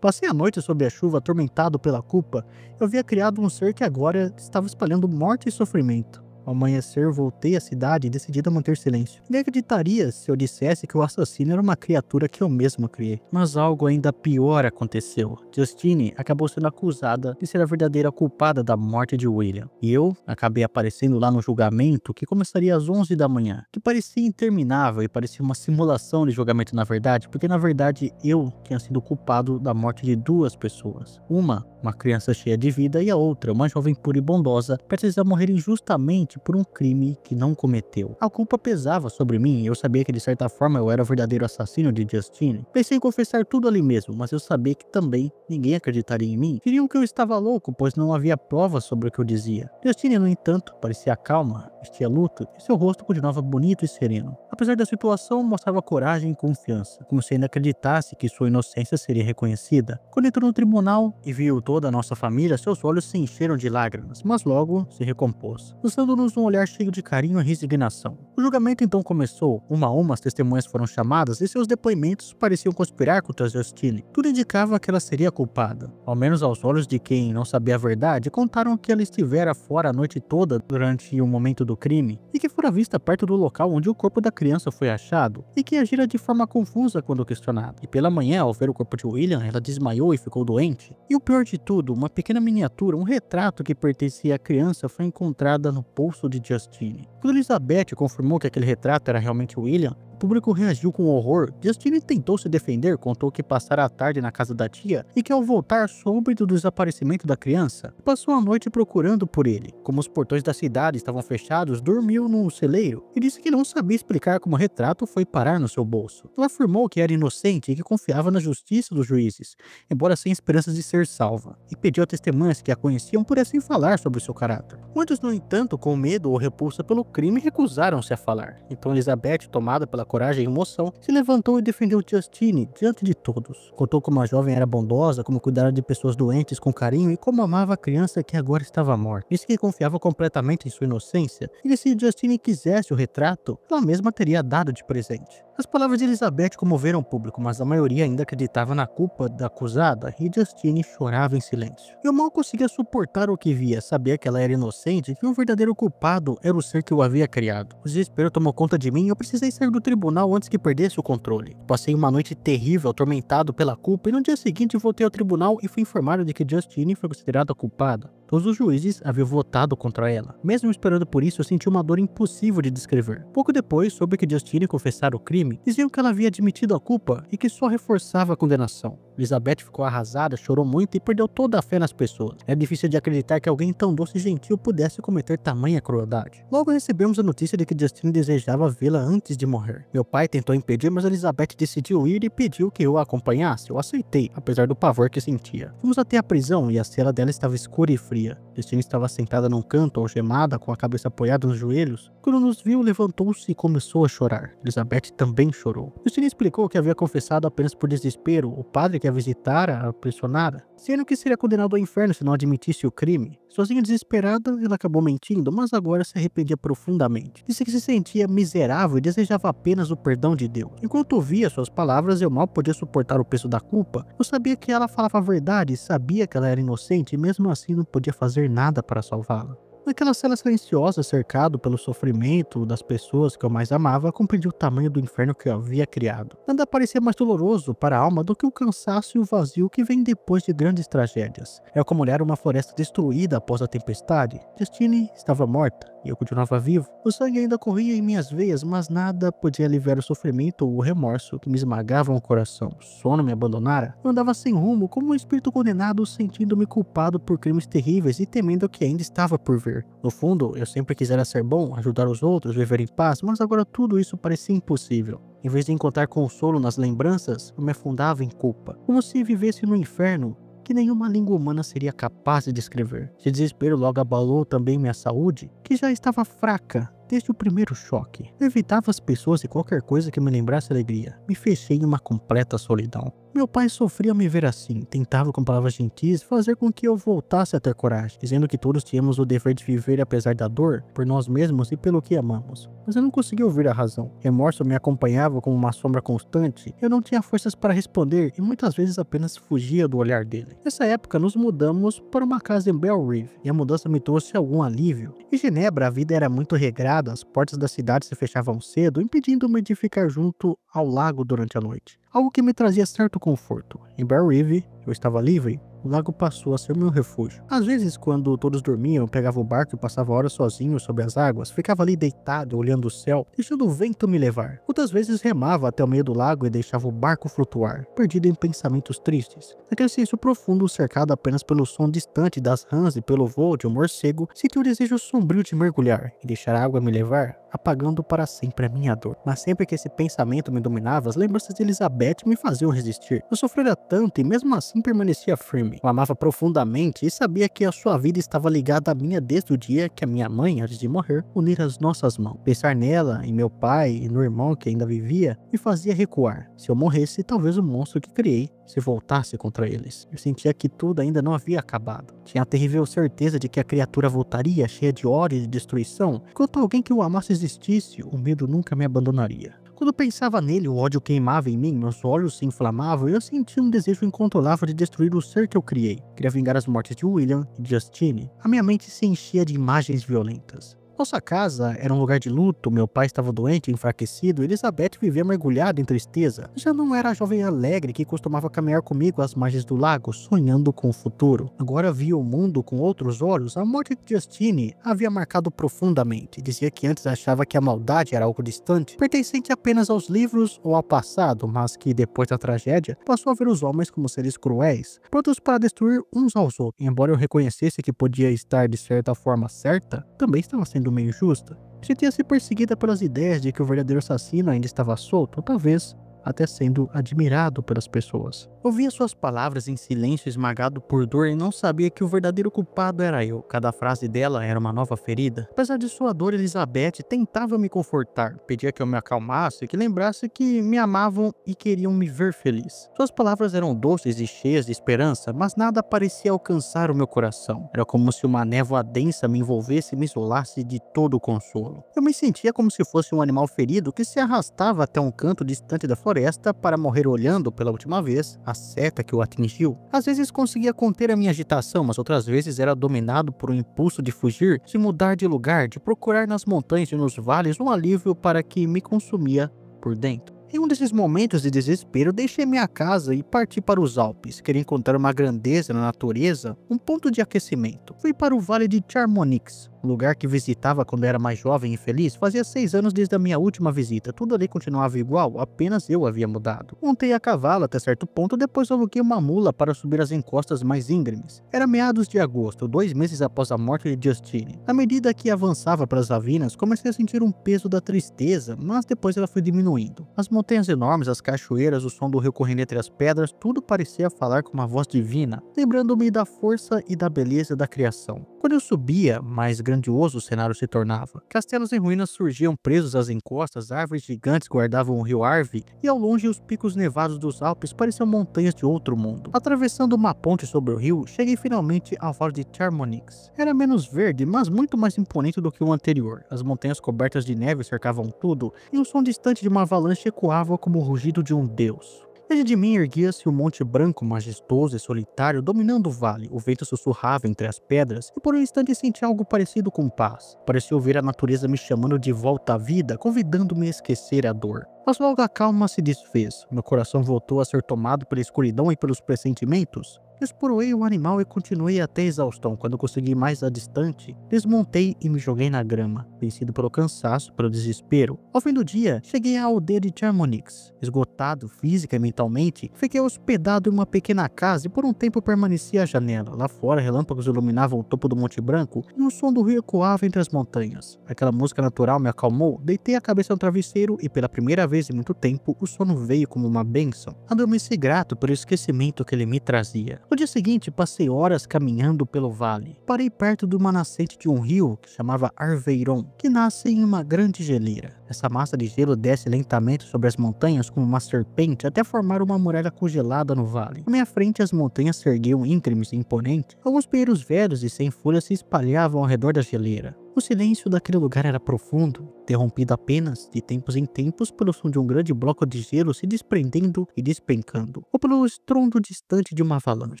Passei a noite sob a chuva, atormentado pela culpa. Eu havia criado um ser que agora estava espalhando morte e sofrimento. Ao amanhecer, voltei à cidade, decidido a manter silêncio. Ninguém acreditaria se eu dissesse que o assassino era uma criatura que eu mesmo criei. Mas algo ainda pior aconteceu. Justine acabou sendo acusada de ser a verdadeira culpada da morte de William. E eu acabei aparecendo lá no julgamento, que começaria às 11 da manhã. Que parecia interminável e parecia uma simulação de julgamento na verdade, porque na verdade eu tinha sido culpado da morte de 2 pessoas. Uma criança cheia de vida, e a outra, uma jovem pura e bondosa, precisa morrer injustamente por um crime que não cometeu. A culpa pesava sobre mim e eu sabia que de certa forma eu era o verdadeiro assassino de Justine. Pensei em confessar tudo ali mesmo, mas eu sabia que também ninguém acreditaria em mim. Diriam que eu estava louco, pois não havia provas sobre o que eu dizia. Justine, no entanto, parecia calma, vestia luto e seu rosto continuava bonito e sereno. Apesar da situação, mostrava coragem e confiança, como se ainda acreditasse que sua inocência seria reconhecida. Quando entrou no tribunal e viu toda a nossa família, seus olhos se encheram de lágrimas, mas logo se recompôs, mostrando-nos um olhar cheio de carinho e resignação. O julgamento então começou. Uma a uma as testemunhas foram chamadas e seus depoimentos pareciam conspirar contra Justine. Tudo indicava que ela seria culpada. Ao menos aos olhos de quem não sabia a verdade, contaram que ela estivera fora a noite toda durante o momento do crime e que fora vista perto do local onde o corpo da criança foi achado e que agira de forma confusa quando questionada. E pela manhã, ao ver o corpo de William, ela desmaiou e ficou doente. E o pior de tudo, uma pequena miniatura, um retrato que pertencia à criança foi encontrada no bolso de Justine. Quando Elizabeth confirmou que aquele retrato era realmente William, o público reagiu com horror. Justine tentou se defender, contou que passara a tarde na casa da tia e que ao voltar soube do desaparecimento da criança. Passou a noite procurando por ele. Como os portões da cidade estavam fechados, dormiu num celeiro e disse que não sabia explicar como o retrato foi parar no seu bolso. Ela afirmou que era inocente e que confiava na justiça dos juízes, embora sem esperanças de ser salva, e pediu a testemunhas que a conheciam pudessem falar sobre seu caráter. Muitos, no entanto, com medo ou repulsa pelo crime, recusaram-se a falar. Então Elizabeth, tomada pela coragem e emoção, se levantou e defendeu Justine diante de todos. Contou como a jovem era bondosa, como cuidara de pessoas doentes com carinho e como amava a criança que agora estava morta. Disse que confiava completamente em sua inocência e que se Justine quisesse o retrato, ela mesma teria dado de presente. As palavras de Elizabeth comoveram o público, mas a maioria ainda acreditava na culpa da acusada e Justine chorava em silêncio. Eu mal conseguia suportar o que via, sabia que ela era inocente e que o verdadeiro culpado era o ser que o havia criado. O desespero tomou conta de mim e eu precisei sair do tribunal antes que perdesse o controle. Passei uma noite terrível, atormentado pela culpa, e no dia seguinte voltei ao tribunal e fui informado de que Justine foi considerada culpada. Todos os juízes haviam votado contra ela. Mesmo esperando por isso, eu senti uma dor impossível de descrever. Pouco depois, soube que Justine confessara o crime. Diziam que ela havia admitido a culpa e que só reforçava a condenação. Elizabeth ficou arrasada, chorou muito e perdeu toda a fé nas pessoas. É difícil de acreditar que alguém tão doce e gentil pudesse cometer tamanha crueldade. Logo recebemos a notícia de que Justine desejava vê-la antes de morrer. Meu pai tentou impedir, mas Elizabeth decidiu ir e pediu que eu a acompanhasse. Eu aceitei, apesar do pavor que sentia. Fomos até a prisão e a cela dela estava escura e fria. Justine estava sentada num canto, algemada, com a cabeça apoiada nos joelhos. Quando nos viu, levantou-se e começou a chorar. Elizabeth também chorou. Justine explicou que havia confessado apenas por desespero. O padre que a visitara a pressionara, dizendo que seria condenado ao inferno se não admitisse o crime. Sozinha e desesperada, ela acabou mentindo, mas agora se arrependia profundamente. Disse que se sentia miserável e desejava apenas o perdão de Deus. Enquanto ouvia suas palavras, eu mal podia suportar o peso da culpa. Eu sabia que ela falava a verdade, sabia que ela era inocente e mesmo assim não podia fazer nada para salvá-la. Naquela cela silenciosa, cercado pelo sofrimento das pessoas que eu mais amava, compreendi o tamanho do inferno que eu havia criado. Nada parecia mais doloroso para a alma do que o cansaço e o vazio que vem depois de grandes tragédias. É como olhar uma floresta destruída após a tempestade. Justine estava morta e eu continuava vivo. O sangue ainda corria em minhas veias, mas nada podia aliviar o sofrimento ou o remorso que me esmagavam o coração. O sono me abandonara. Eu andava sem rumo, como um espírito condenado, sentindo-me culpado por crimes terríveis e temendo o que ainda estava por vir. No fundo, eu sempre quisera ser bom, ajudar os outros, viver em paz, mas agora tudo isso parecia impossível. Em vez de encontrar consolo nas lembranças, eu me afundava em culpa, como se vivesse no inferno que nenhuma língua humana seria capaz de descrever. Esse desespero logo abalou também minha saúde, que já estava fraca desde o primeiro choque. Eu evitava as pessoas e qualquer coisa que me lembrasse alegria. Me fechei em uma completa solidão. Meu pai sofria ao me ver assim, tentava com palavras gentis fazer com que eu voltasse a ter coragem, dizendo que todos tínhamos o dever de viver apesar da dor, por nós mesmos e pelo que amamos. Mas eu não conseguia ouvir a razão. Remorso me acompanhava como uma sombra constante, eu não tinha forças para responder e muitas vezes apenas fugia do olhar dele. Nessa época nos mudamos para uma casa em Belle Rive e a mudança me trouxe algum alívio. Em Genebra a vida era muito regrada, as portas da cidade se fechavam cedo, impedindo-me de ficar junto ao lago durante a noite. Algo que me trazia certo conforto. Em Belle Rive, eu estava livre. O lago passou a ser meu refúgio. Às vezes, quando todos dormiam, eu pegava o barco e passava horas sozinho sobre as águas. Ficava ali deitado, olhando o céu, deixando o vento me levar. Outras vezes remava até o meio do lago e deixava o barco flutuar, perdido em pensamentos tristes. Naquele silêncio profundo, cercado apenas pelo som distante das rãs e pelo voo de um morcego, senti o desejo sombrio de mergulhar e deixar a água me levar, apagando para sempre a minha dor. Mas sempre que esse pensamento me dominava, as lembranças de Elizabeth me faziam resistir. Eu sofrera tanto e mesmo assim assim permanecia firme. Eu amava profundamente e sabia que a sua vida estava ligada à minha desde o dia que a minha mãe, antes de morrer, unira as nossas mãos. Pensar nela, em meu pai e no irmão que ainda vivia, me fazia recuar. Se eu morresse, talvez o monstro que criei se voltasse contra eles. Eu sentia que tudo ainda não havia acabado. Tinha a terrível certeza de que a criatura voltaria, cheia de ódio e de destruição. Enquanto alguém que o amasse existisse, o medo nunca me abandonaria. Quando pensava nele, o ódio queimava em mim, meus olhos se inflamavam e eu sentia um desejo incontrolável de destruir o ser que eu criei. Queria vingar as mortes de William e Justine. A minha mente se enchia de imagens violentas. Nossa casa era um lugar de luto, meu pai estava doente e enfraquecido e Elizabeth vivia mergulhada em tristeza. Já não era a jovem alegre que costumava caminhar comigo às margens do lago, sonhando com o futuro. Agora via o mundo com outros olhos. A morte de Justine a havia marcado profundamente. Dizia que antes achava que a maldade era algo distante, pertencente apenas aos livros ou ao passado, mas que depois da tragédia passou a ver os homens como seres cruéis, prontos para destruir uns aos outros. Embora eu reconhecesse que podia estar de certa forma certa, também estava sendo meio injusta. Sentia-se perseguida pelas ideias de que o verdadeiro assassino ainda estava solto, ou talvez até sendo admirado pelas pessoas. Ouvia suas palavras em silêncio, esmagado por dor, e não sabia que o verdadeiro culpado era eu. Cada frase dela era uma nova ferida. Apesar de sua dor, Elizabeth tentava me confortar. Pedia que eu me acalmasse, que lembrasse que me amavam e queriam me ver feliz. Suas palavras eram doces e cheias de esperança, mas nada parecia alcançar o meu coração. Era como se uma névoa densa me envolvesse e me isolasse de todo o consolo. Eu me sentia como se fosse um animal ferido que se arrastava até um canto distante da floresta para morrer olhando pela última vez a seta que o atingiu. Às vezes conseguia conter a minha agitação, mas outras vezes era dominado por um impulso de fugir, de mudar de lugar, de procurar nas montanhas e nos vales um alívio para que me consumia por dentro. Em um desses momentos de desespero, deixei minha casa e parti para os Alpes. Queria encontrar uma grandeza na natureza, um ponto de aquecimento. Fui para o Vale de Chamonix, um lugar que visitava quando era mais jovem e feliz. Fazia 6 anos desde a minha última visita. Tudo ali continuava igual, apenas eu havia mudado. Montei a cavalo até certo ponto, depois aluguei uma mula para subir as encostas mais íngremes. Era meados de agosto, 2 meses após a morte de Justine. À medida que avançava pelas ravinas, comecei a sentir um peso da tristeza, mas depois ela foi diminuindo. As montanhas enormes, as cachoeiras, o som do rio correndo entre as pedras, tudo parecia falar com uma voz divina, lembrando-me da força e da beleza da criação. Quando eu subia, mais grandioso o cenário se tornava. Castelos em ruínas surgiam presos às encostas, árvores gigantes guardavam o rio Arve, e ao longe os picos nevados dos Alpes pareciam montanhas de outro mundo. Atravessando uma ponte sobre o rio, cheguei finalmente ao Vale de Chamonix. Era menos verde, mas muito mais imponente do que o anterior. As montanhas cobertas de neve cercavam tudo, e um som distante de uma avalanche ecoava como o rugido de um deus. Diante de mim erguia-se o Monte Branco, majestoso e solitário, dominando o vale. O vento sussurrava entre as pedras, e por um instante senti algo parecido com paz. Parecia ouvir a natureza me chamando de volta à vida, convidando-me a esquecer a dor. Mas logo a calma se desfez. Meu coração voltou a ser tomado pela escuridão e pelos pressentimentos. Explorei o animal e continuei até a exaustão. Quando consegui mais a distante, desmontei e me joguei na grama, vencido pelo cansaço, pelo desespero. Ao fim do dia, cheguei à aldeia de Chamonix. Esgotado física e mentalmente, fiquei hospedado em uma pequena casa e por um tempo permaneci à janela. Lá fora, relâmpagos iluminavam o topo do Monte Branco e o som do rio ecoava entre as montanhas. Aquela música natural me acalmou, deitei a cabeça no travesseiro e pela primeira vez em muito tempo, o sono veio como uma bênção. Adormeci grato pelo esquecimento que ele me trazia. No dia seguinte, passei horas caminhando pelo vale. Parei perto de uma nascente de um rio que chamava Arveiron, que nasce em uma grande geleira. Essa massa de gelo desce lentamente sobre as montanhas como uma serpente até formar uma muralha congelada no vale. À minha frente, as montanhas se erguiam íngremes e imponentes. Alguns pinheiros velhos e sem folhas se espalhavam ao redor da geleira. O silêncio daquele lugar era profundo, interrompido apenas, de tempos em tempos, pelo som de um grande bloco de gelo se desprendendo e despencando, ou pelo estrondo distante de uma avalanche.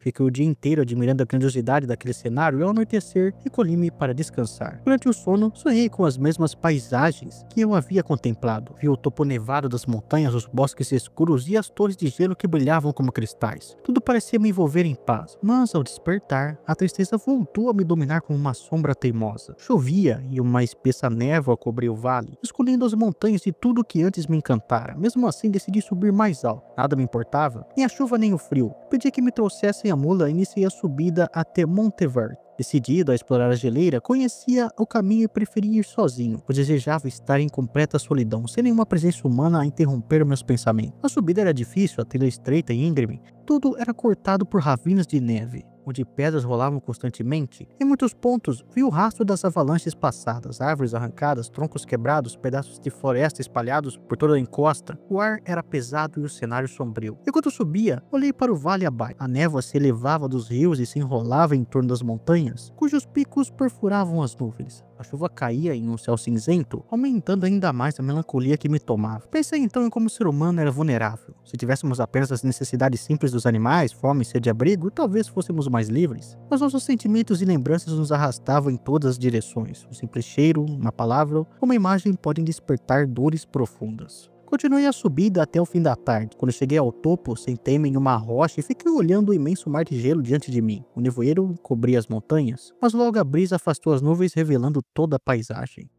Fiquei o dia inteiro admirando a grandiosidade daquele cenário e ao anoitecer, recolhi-me para descansar. Durante o sono, sonhei com as mesmas paisagens que eu havia contemplado. Vi o topo nevado das montanhas, os bosques escuros e as torres de gelo que brilhavam como cristais. Tudo parecia me envolver em paz, mas ao despertar, a tristeza voltou a me dominar como uma sombra teimosa. Chovia e uma espessa névoa cobriu o vale, escondendo as montanhas de tudo que antes me encantara. Mesmo assim, decidi subir mais alto. Nada me importava, nem a chuva nem o frio. Pedi que me trouxessem a mula e iniciei a subida até Monteverde. Decidido a explorar a geleira, conhecia o caminho e preferia ir sozinho, pois desejava estar em completa solidão, sem nenhuma presença humana a interromper meus pensamentos. A subida era difícil, a trilha estreita e íngreme. Tudo era cortado por ravinas de neve, onde pedras rolavam constantemente. Em muitos pontos, vi o rastro das avalanches passadas, árvores arrancadas, troncos quebrados, pedaços de floresta espalhados por toda a encosta. O ar era pesado e o cenário sombrio. Enquanto subia, olhei para o vale abaixo. A névoa se elevava dos rios e se enrolava em torno das montanhas, cujos picos perfuravam as nuvens. A chuva caía em um céu cinzento, aumentando ainda mais a melancolia que me tomava. Pensei então em como o ser humano era vulnerável. Se tivéssemos apenas as necessidades simples dos animais, fome, sede e abrigo, talvez fôssemos mais livres. Mas nossos sentimentos e lembranças nos arrastavam em todas as direções. Um simples cheiro, uma palavra, uma imagem podem despertar dores profundas. Continuei a subida até o fim da tarde. Quando cheguei ao topo, sentei-me em uma rocha e fiquei olhando o imenso mar de gelo diante de mim. O nevoeiro cobria as montanhas, mas logo a brisa afastou as nuvens, revelando toda a paisagem.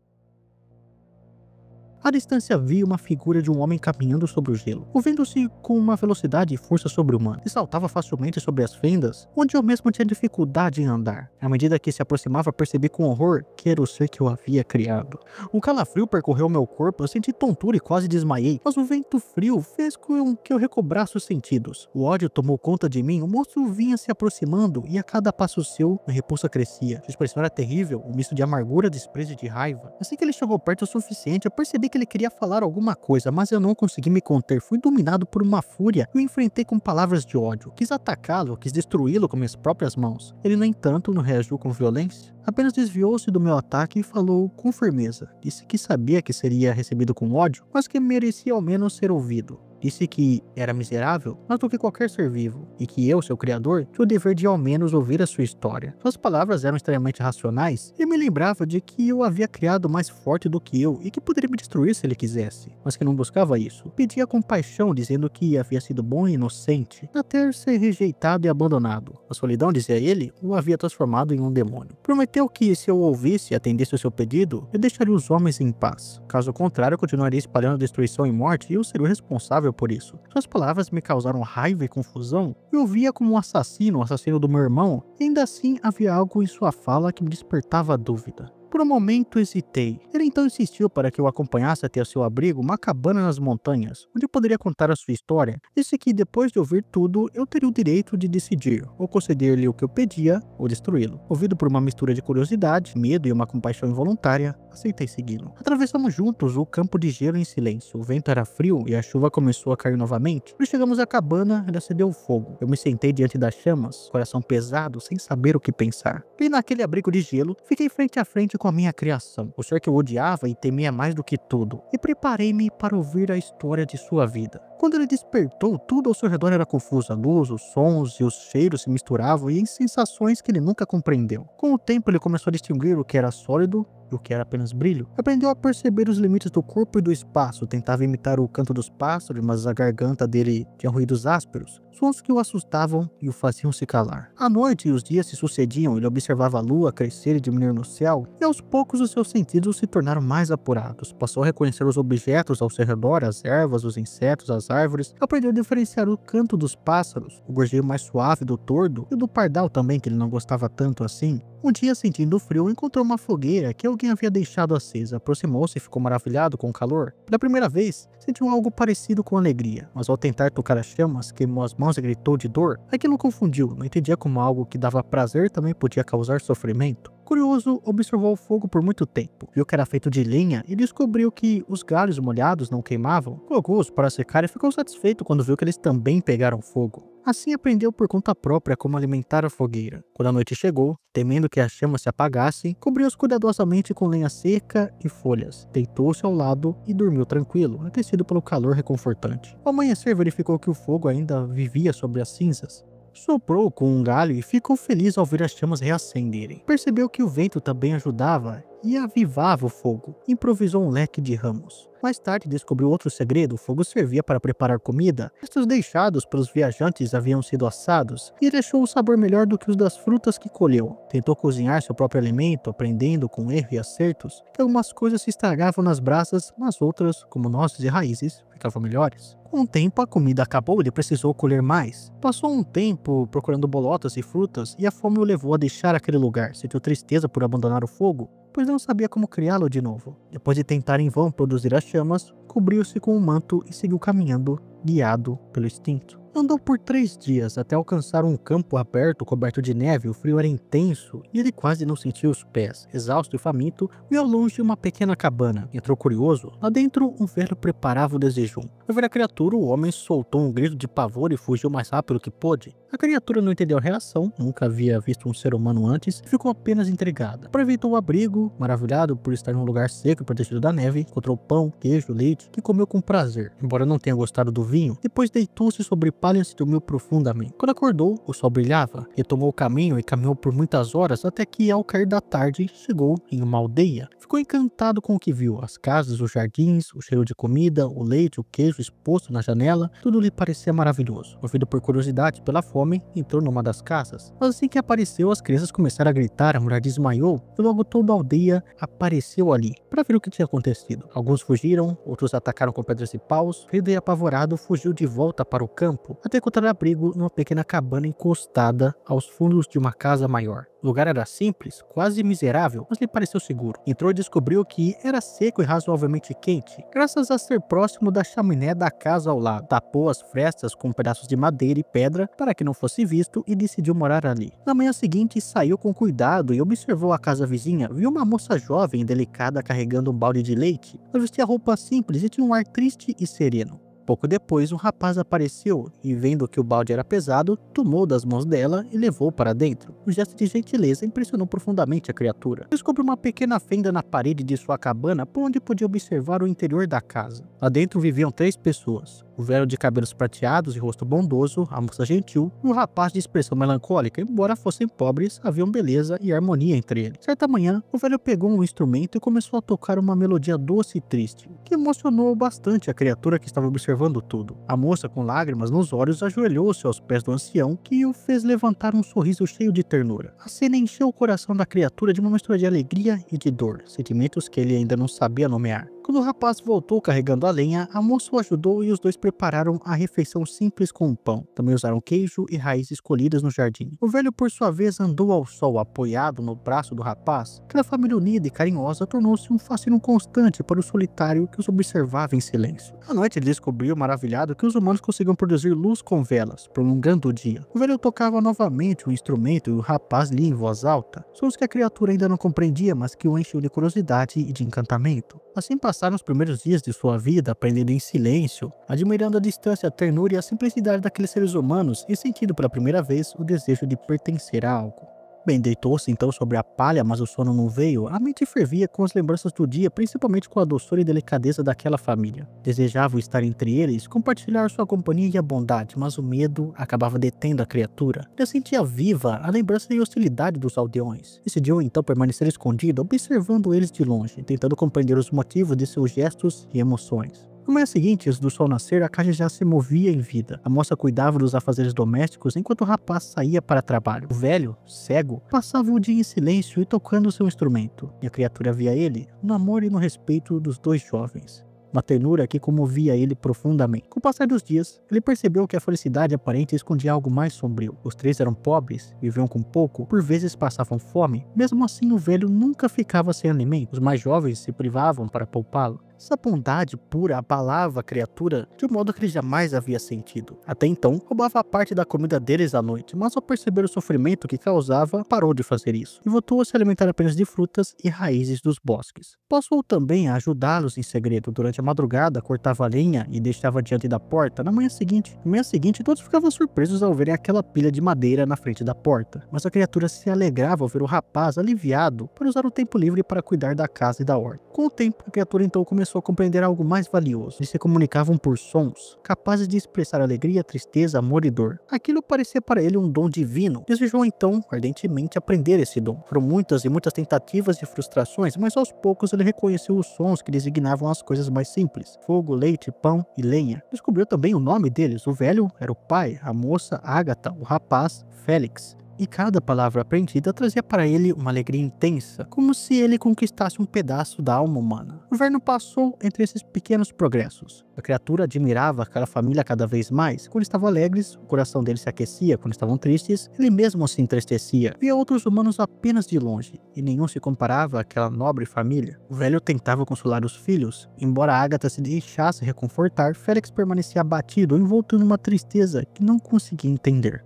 À distância vi uma figura de um homem caminhando sobre o gelo, movendo-se com uma velocidade e força sobre-humana. E saltava facilmente sobre as fendas, onde eu mesmo tinha dificuldade em andar. À medida que se aproximava, percebi com horror que era o ser que eu havia criado. Um calafrio percorreu meu corpo, eu senti tontura e quase desmaiei, mas o vento frio fez com que eu recobrasse os sentidos. O ódio tomou conta de mim, o monstro vinha se aproximando e a cada passo seu, a repulsa crescia. Sua expressão era terrível, um misto de amargura, desprezo e de raiva. Assim que ele chegou perto o suficiente, eu percebi que ele queria falar alguma coisa, mas eu não consegui me conter. Fui dominado por uma fúria e o enfrentei com palavras de ódio. Quis atacá-lo, quis destruí-lo com minhas próprias mãos. Ele, no entanto, não reagiu com violência. Apenas desviou-se do meu ataque e falou com firmeza. Disse que sabia que seria recebido com ódio, mas que merecia ao menos ser ouvido. Disse que era miserável, mais do que qualquer ser vivo, e que eu, seu criador, tinha o dever de ao menos ouvir a sua história. Suas palavras eram extremamente racionais e me lembrava de que eu havia criado mais forte do que eu e que poderia me destruir se ele quisesse, mas que não buscava isso. Pedia compaixão, dizendo que havia sido bom e inocente, até ser rejeitado e abandonado. A solidão, dizia ele, o havia transformado em um demônio. Prometeu que se eu ouvisse e atendesse o seu pedido, eu deixaria os homens em paz. Caso contrário, eu continuaria espalhando destruição e morte e eu seria o responsável por isso. Suas palavras me causaram raiva e confusão. Eu o via como um assassino, o assassino do meu irmão, e ainda assim havia algo em sua fala que me despertava dúvida. Por um momento hesitei. Ele então insistiu para que eu acompanhasse até o seu abrigo, uma cabana nas montanhas, onde eu poderia contar a sua história. Disse que depois de ouvir tudo, eu teria o direito de decidir, ou conceder-lhe o que eu pedia, ou destruí-lo. Movido por uma mistura de curiosidade, medo e uma compaixão involuntária, aceitei segui-lo. Atravessamos juntos o campo de gelo em silêncio. O vento era frio e a chuva começou a cair novamente. Quando chegamos à cabana, ele acendeu o fogo. Eu me sentei diante das chamas, coração pesado, sem saber o que pensar. E naquele abrigo de gelo, fiquei frente a frente com a minha criação, o ser que eu odiava e temia mais do que tudo, e preparei-me para ouvir a história de sua vida. Quando ele despertou, tudo ao seu redor era confuso. A luz, os sons e os cheiros se misturavam em sensações que ele nunca compreendeu. Com o tempo, ele começou a distinguir o que era sólido e o que era apenas brilho. Aprendeu a perceber os limites do corpo e do espaço. Tentava imitar o canto dos pássaros, mas a garganta dele tinha ruídos ásperos, sons que o assustavam e o faziam se calar. A noite e os dias se sucediam. Ele observava a lua crescer e diminuir no céu, e aos poucos os seus sentidos se tornaram mais apurados. Passou a reconhecer os objetos ao seu redor, as ervas, os insetos, as árvores. Aprendeu a diferenciar o canto dos pássaros, o gorjeio mais suave do tordo e do pardal também, que ele não gostava tanto assim. Um dia, sentindo frio, encontrou uma fogueira que alguém havia deixado acesa. Aproximou-se e ficou maravilhado com o calor. Pela primeira vez, sentiu algo parecido com alegria, mas ao tentar tocar as chamas, queimou as mãos e gritou de dor. Aquilo o confundiu, não entendia como algo que dava prazer também podia causar sofrimento. Curioso, observou o fogo por muito tempo. Viu que era feito de lenha e descobriu que os galhos molhados não queimavam. Colocou-os para secar e ficou satisfeito quando viu que eles também pegaram fogo. Assim aprendeu por conta própria como alimentar a fogueira. Quando a noite chegou, temendo que a chama se apagasse, cobriu-os cuidadosamente com lenha seca e folhas. Deitou-se ao lado e dormiu tranquilo, aquecido pelo calor reconfortante. Ao amanhecer, verificou que o fogo ainda vivia sobre as cinzas. Soprou com um galho e ficou feliz ao ver as chamas reacenderem. Percebeu que o vento também ajudava e avivava o fogo. Improvisou um leque de ramos. Mais tarde descobriu outro segredo: o fogo servia para preparar comida. Restos deixados pelos viajantes haviam sido assados e deixou o sabor melhor do que os das frutas que colheu. Tentou cozinhar seu próprio alimento, aprendendo com erro e acertos que algumas coisas se estragavam nas brasas, mas outras, como nozes e raízes, ficavam melhores. Com o tempo, a comida acabou e ele precisou colher mais. Passou um tempo procurando bolotas e frutas e a fome o levou a deixar aquele lugar. Sentiu tristeza por abandonar o fogo, pois não sabia como criá-lo de novo. Depois de tentar em vão produzir as chamas, cobriu-se com um manto e seguiu caminhando, guiado pelo instinto. Andou por 3 dias até alcançar um campo aberto coberto de neve. O frio era intenso e ele quase não sentia os pés. Exausto e faminto, viu ao longe uma pequena cabana. Entrou curioso. Lá dentro, um velho preparava o desejum. Ao ver a criatura, o homem soltou um grito de pavor e fugiu o mais rápido que pôde. A criatura não entendeu a reação, nunca havia visto um ser humano antes, e ficou apenas intrigada. Aproveitou o abrigo, maravilhado por estar em um lugar seco e protegido da neve, encontrou pão, queijo, leite, que comeu com prazer. Embora não tenha gostado do vinho, depois deitou-se sobre palha e se dormiu profundamente. Quando acordou, o sol brilhava, retomou o caminho e caminhou por muitas horas até que, ao cair da tarde, chegou em uma aldeia. Ficou encantado com o que viu: as casas, os jardins, o cheiro de comida, o leite, o queijo exposto na janela, tudo lhe parecia maravilhoso. Movido por curiosidade pela fome, entrou numa das casas, mas assim que apareceu, as crianças começaram a gritar, a mulher desmaiou e logo toda a aldeia apareceu ali para ver o que tinha acontecido. Alguns fugiram, outros atacaram com pedras e paus. Ferido e apavorado, fugiu de volta para o campo até encontrar abrigo numa pequena cabana encostada aos fundos de uma casa maior. O lugar era simples, quase miserável, mas lhe pareceu seguro. Entrou e descobriu que era seco e razoavelmente quente, graças a ser próximo da chaminé da casa ao lado. Tapou as frestas com pedaços de madeira e pedra para que não fosse visto e decidiu morar ali. Na manhã seguinte, saiu com cuidado e observou a casa vizinha. Viu uma moça jovem e delicada carregando um balde de leite. Ela vestia roupa simples e tinha um ar triste e sereno. Pouco depois, um rapaz apareceu e, vendo que o balde era pesado, tomou das mãos dela e levou para dentro. Um gesto de gentileza impressionou profundamente a criatura. Descobriu uma pequena fenda na parede de sua cabana por onde podia observar o interior da casa. Lá dentro viviam 3 pessoas: o velho de cabelos prateados e rosto bondoso, a moça gentil e o rapaz de expressão melancólica. Embora fossem pobres, haviam beleza e harmonia entre eles. Certa manhã, o velho pegou um instrumento e começou a tocar uma melodia doce e triste, que emocionou bastante a criatura que estava observando tudo. A moça, com lágrimas nos olhos, ajoelhou-se aos pés do ancião, que o fez levantar um sorriso cheio de ternura. A cena encheu o coração da criatura de uma mistura de alegria e de dor, sentimentos que ele ainda não sabia nomear. Quando o rapaz voltou carregando a lenha, a moça o ajudou e os dois prepararam a refeição simples com um pão. Também usaram queijo e raízes colhidas no jardim. O velho, por sua vez, andou ao sol, apoiado no braço do rapaz. Aquela família unida e carinhosa tornou-se um fascínio constante para o solitário que os observava em silêncio. À noite, ele descobriu, maravilhado, que os humanos conseguiam produzir luz com velas, prolongando o dia. O velho tocava novamente o instrumento e o rapaz lia em voz alta, sons que a criatura ainda não compreendia, mas que o enchiam de curiosidade e de encantamento. Assim passaram os primeiros dias de sua vida, aprendendo em silêncio, admirando a distância, a ternura e a simplicidade daqueles seres humanos e sentindo pela primeira vez o desejo de pertencer a algo. Bem, deitou-se então sobre a palha, mas o sono não veio. A mente fervia com as lembranças do dia, principalmente com a doçura e delicadeza daquela família. Desejava estar entre eles, compartilhar sua companhia e a bondade, mas o medo acabava detendo a criatura. Ele sentia viva a lembrança e hostilidade dos aldeões. Decidiu então permanecer escondido, observando eles de longe, tentando compreender os motivos de seus gestos e emoções. Na manhã seguinte, antes do sol nascer, a casa já se movia em vida. A moça cuidava dos afazeres domésticos enquanto o rapaz saía para trabalho. O velho, cego, passava o dia em silêncio e tocando seu instrumento. E a criatura via ele no amor e no respeito dos dois jovens. Uma ternura que comovia ele profundamente. Com o passar dos dias, ele percebeu que a felicidade aparente escondia algo mais sombrio. Os 3 eram pobres, viviam com pouco, por vezes passavam fome. Mesmo assim, o velho nunca ficava sem alimento. Os mais jovens se privavam para poupá-lo. Essa bondade pura abalava a criatura de um modo que ele jamais havia sentido. Até então, roubava parte da comida deles à noite, mas ao perceber o sofrimento que causava, parou de fazer isso e voltou a se alimentar apenas de frutas e raízes dos bosques. Passou também a ajudá-los em segredo. Durante a madrugada, cortava a lenha e deixava diante da porta. Na manhã seguinte, todos ficavam surpresos ao verem aquela pilha de madeira na frente da porta, mas a criatura se alegrava ao ver o rapaz aliviado para usar o tempo livre para cuidar da casa e da horta. Com o tempo, a criatura então começou começou a compreender algo mais valioso. Eles se comunicavam por sons, capazes de expressar alegria, tristeza, amor e dor. Aquilo parecia para ele um dom divino. Desejou então, ardentemente, aprender esse dom. Foram muitas e muitas tentativas e frustrações, mas aos poucos ele reconheceu os sons que designavam as coisas mais simples: fogo, leite, pão e lenha. Descobriu também o nome deles. O velho era o pai, a moça, Agatha, o rapaz, Félix. E cada palavra aprendida trazia para ele uma alegria intensa, como se ele conquistasse um pedaço da alma humana. O inverno passou entre esses pequenos progressos. A criatura admirava aquela família cada vez mais. Quando estavam alegres, o coração deles se aquecia. Quando estavam tristes, ele mesmo se entristecia. Via outros humanos apenas de longe, e nenhum se comparava àquela nobre família. O velho tentava consolar os filhos. Embora Agatha se deixasse reconfortar, Félix permanecia abatido, envolto numa tristeza que não conseguia entender.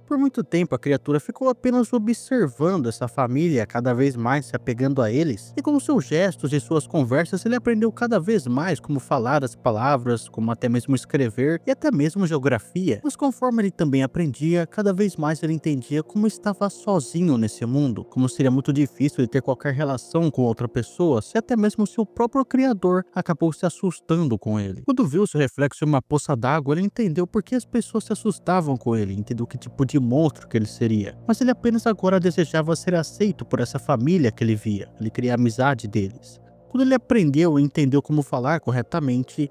Por muito tempo, a criatura ficou apenas observando essa família, cada vez mais se apegando a eles, e com seus gestos e suas conversas ele aprendeu cada vez mais como falar as palavras, como até mesmo escrever e até mesmo geografia. Mas conforme ele também aprendia, cada vez mais ele entendia como estava sozinho nesse mundo, como seria muito difícil ele ter qualquer relação com outra pessoa, se até mesmo seu próprio criador acabou se assustando com ele. Quando viu seu reflexo em uma poça d'água, ele entendeu por que as pessoas se assustavam com ele, entendeu que tipo de monstro que ele seria, mas ele apenas agora desejava ser aceito por essa família que ele via. Ele queria a amizade deles. Quando ele aprendeu e entendeu como falar corretamente,